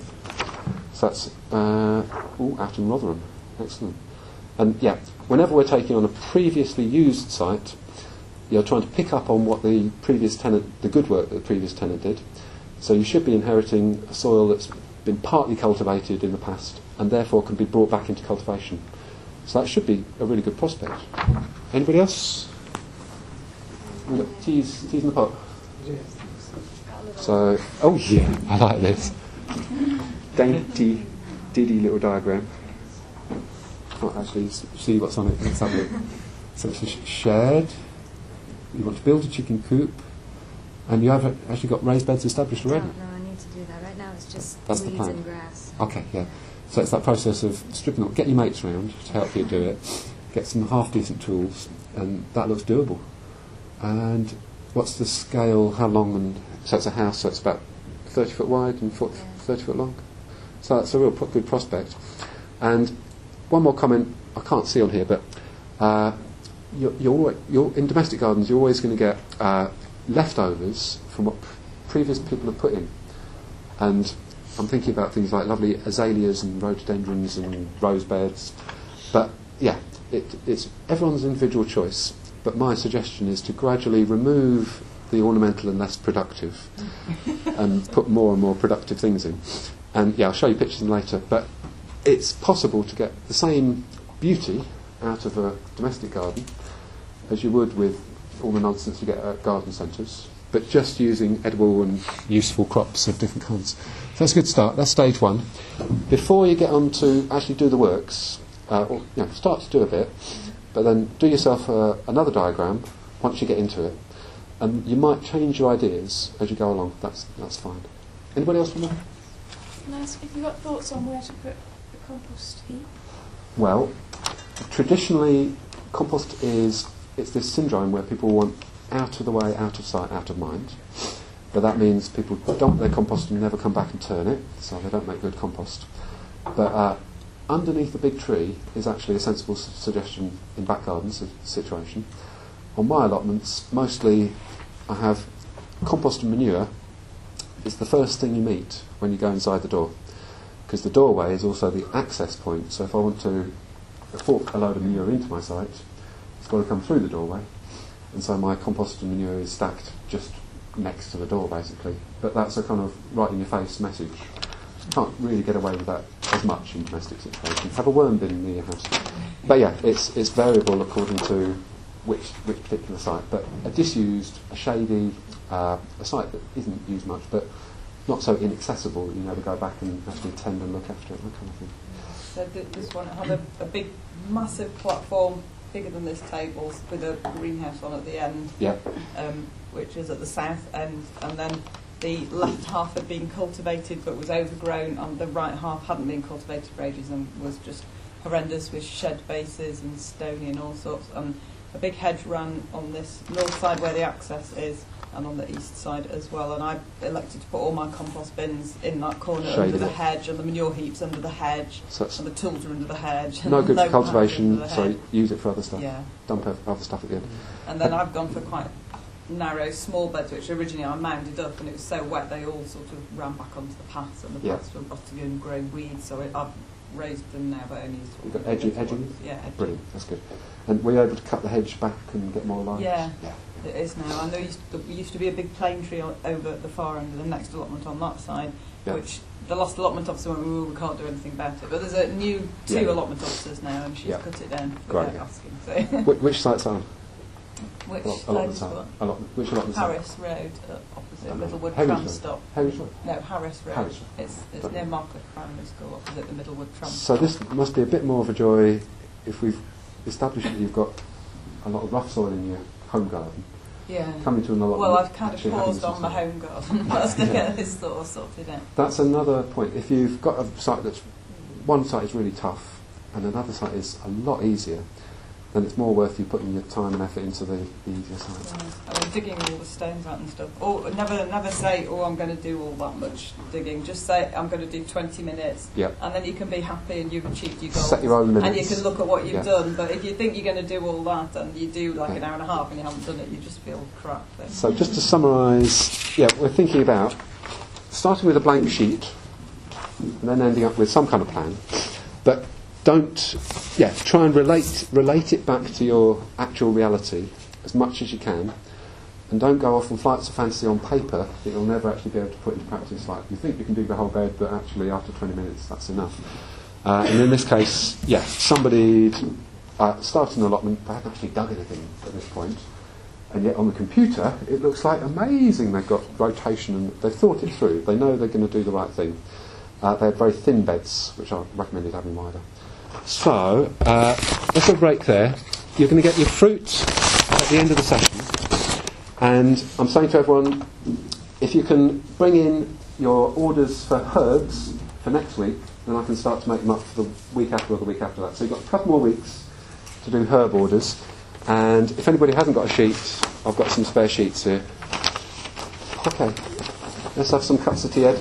A: So that's out in Rotherham. Excellent. And yeah, whenever we're taking on a previously used site, you're trying to pick up on what the previous tenant, the good work that the previous tenant did. So you should be inheriting a soil that's been partly cultivated in the past and therefore can be brought back into cultivation. So that should be a really good prospect. Anybody else? We've got teas in the pot. So, oh yeah, I like this. Dainty, diddy little diagram. Can't actually see what's on it. Let's have a look. So it's a shed. You want to build a chicken coop, and you have actually got raised beds established already.
I: No, I need to do that. Right now it's just
A: That's the
I: weeds
A: plan.
I: and grass.
A: Okay, yeah. So it's that process of stripping up, get your mates round to help you do it, get some half-decent tools, and that looks doable. And what's the scale, how long, and so it's a house, so it's about 30 foot wide and 30 foot long. So that's a real good prospect. And one more comment, I can't see on here, but you're in domestic gardens, you're always going to get leftovers from what previous people have put in. And I'm thinking about things like lovely azaleas and rhododendrons and rose beds. But yeah, it's everyone's individual choice. But my suggestion is to gradually remove the ornamental and less productive and put more and more productive things in. And yeah, I'll show you pictures later. But it's possible to get the same beauty out of a domestic garden as you would with all the nonsense you get at garden centres, but just using edible and useful crops of different kinds. So that's a good start. That's stage one. Before you get on to actually do the works, start to do a bit, but then do yourself another diagram once you get into it. And you might change your ideas as you go along. That's fine. Anybody else from there?
H: Nice. Have you got thoughts on where to put the compost heap?
A: Well, traditionally, compost it's this syndrome where people want out of the way, out of sight, out of mind. But that means people dump their compost and never come back and turn it, so they don't make good compost. But underneath the big tree is actually a sensible suggestion in back gardens situation. On my allotments, mostly I have compost and manure is the first thing you meet when you go inside the door, because the doorway is also the access point. So if I want to fork a load of manure into my site, it's got to come through the doorway, and so my compost and manure is stacked just next to the door basically. But that's a kind of right in your face message. You can't really get away with that as much in domestic situations. Have a worm bin near your house. But yeah, it's variable according to which particular site. But a disused, a shady, a site that isn't used much but not so inaccessible, you never go back and actually tend and look after it, that kind of thing.
C: So this one had a big, massive platform, bigger than this table, with a greenhouse on at the end, which is at the south end, and then the left half had been cultivated but was overgrown, and the right half hadn't been cultivated for ages and was just horrendous with shed bases and stony and all sorts. And a big hedge ran on this north side where the access is, and on the east side as well, and I elected to put all my compost bins in that corner under the hedge, and the manure heaps under the hedge, and the tools are under the hedge.
A: No good for cultivation, so use it for other stuff.
C: Yeah.
A: Dump other stuff at the end.
C: And then I've gone for quite narrow, small beds, which originally I mounded up, and it was so wet they all sort of ran back onto the paths, and the paths were rotting and growing weeds, so I've raised them now, but only...
A: You've got edging?
C: Yeah, edging.
A: Brilliant, that's good. And were you able to cut the hedge back and get more lines?
C: Yeah. It is now. And there used to be a big plane tree over at the far end of the next allotment on that side, which the last allotment officer went, we can't do anything about it. But there's a new two allotment officers now, and she's cut it down without asking. So.
A: Which site's on?
C: Which
A: allotment? Which allotment?
C: Harris Road, opposite Middlewood
A: Harris
C: Tram
A: Road.
C: Stop.
A: Harris Road?
C: No, Harris Road.
A: Harris Road.
C: It's near Marcliffe Primary School, opposite the Middlewood Tram
A: So
C: Stop.
A: this must be a bit more of a joy if we've established that you've got a lot of rough soil in your home garden.
C: Yeah.
A: Coming to an allotment.
C: Well, I've kind of paused on my home garden whilst I get this sort of sorted out.
A: That's another point. If you've got a site that's one site is really tough and another site is a lot easier, then it's more worth you putting your time and effort into the easier side.
C: Yeah. I mean, digging all the stones out and stuff. Or never say, I'm going to do all that much digging. Just say, I'm going to do 20 minutes.
A: Yep.
C: And then you can be happy and you've achieved your goals.
A: Set your own minutes.
C: And you can look at what you've done. But if you think you're going to do all that and you do like an hour and a half and you haven't done it, you just feel crap then.
A: So just to summarise, we're thinking about starting with a blank sheet and then ending up with some kind of plan. But try and relate it back to your actual reality as much as you can, and don't go off on flights of fantasy on paper that you'll never actually be able to put into practice. Like, you think you can do the whole bed, but actually after 20 minutes that's enough. And in this case, somebody started an allotment but hadn't actually dug anything at this point, and yet on the computer it looks like amazing. They've got rotation and they've thought it through. They know they're going to do the right thing. They had very thin beds, which I recommended having wider. So, let's have a break there. You're going to get your fruit at the end of the session. And I'm saying to everyone, if you can bring in your orders for herbs for next week, then I can start to make them up for the week after or the week after that. So you've got a couple more weeks to do herb orders. And if anybody hasn't got a sheet, I've got some spare sheets here. Okay, let's have some cups of tea, Ed.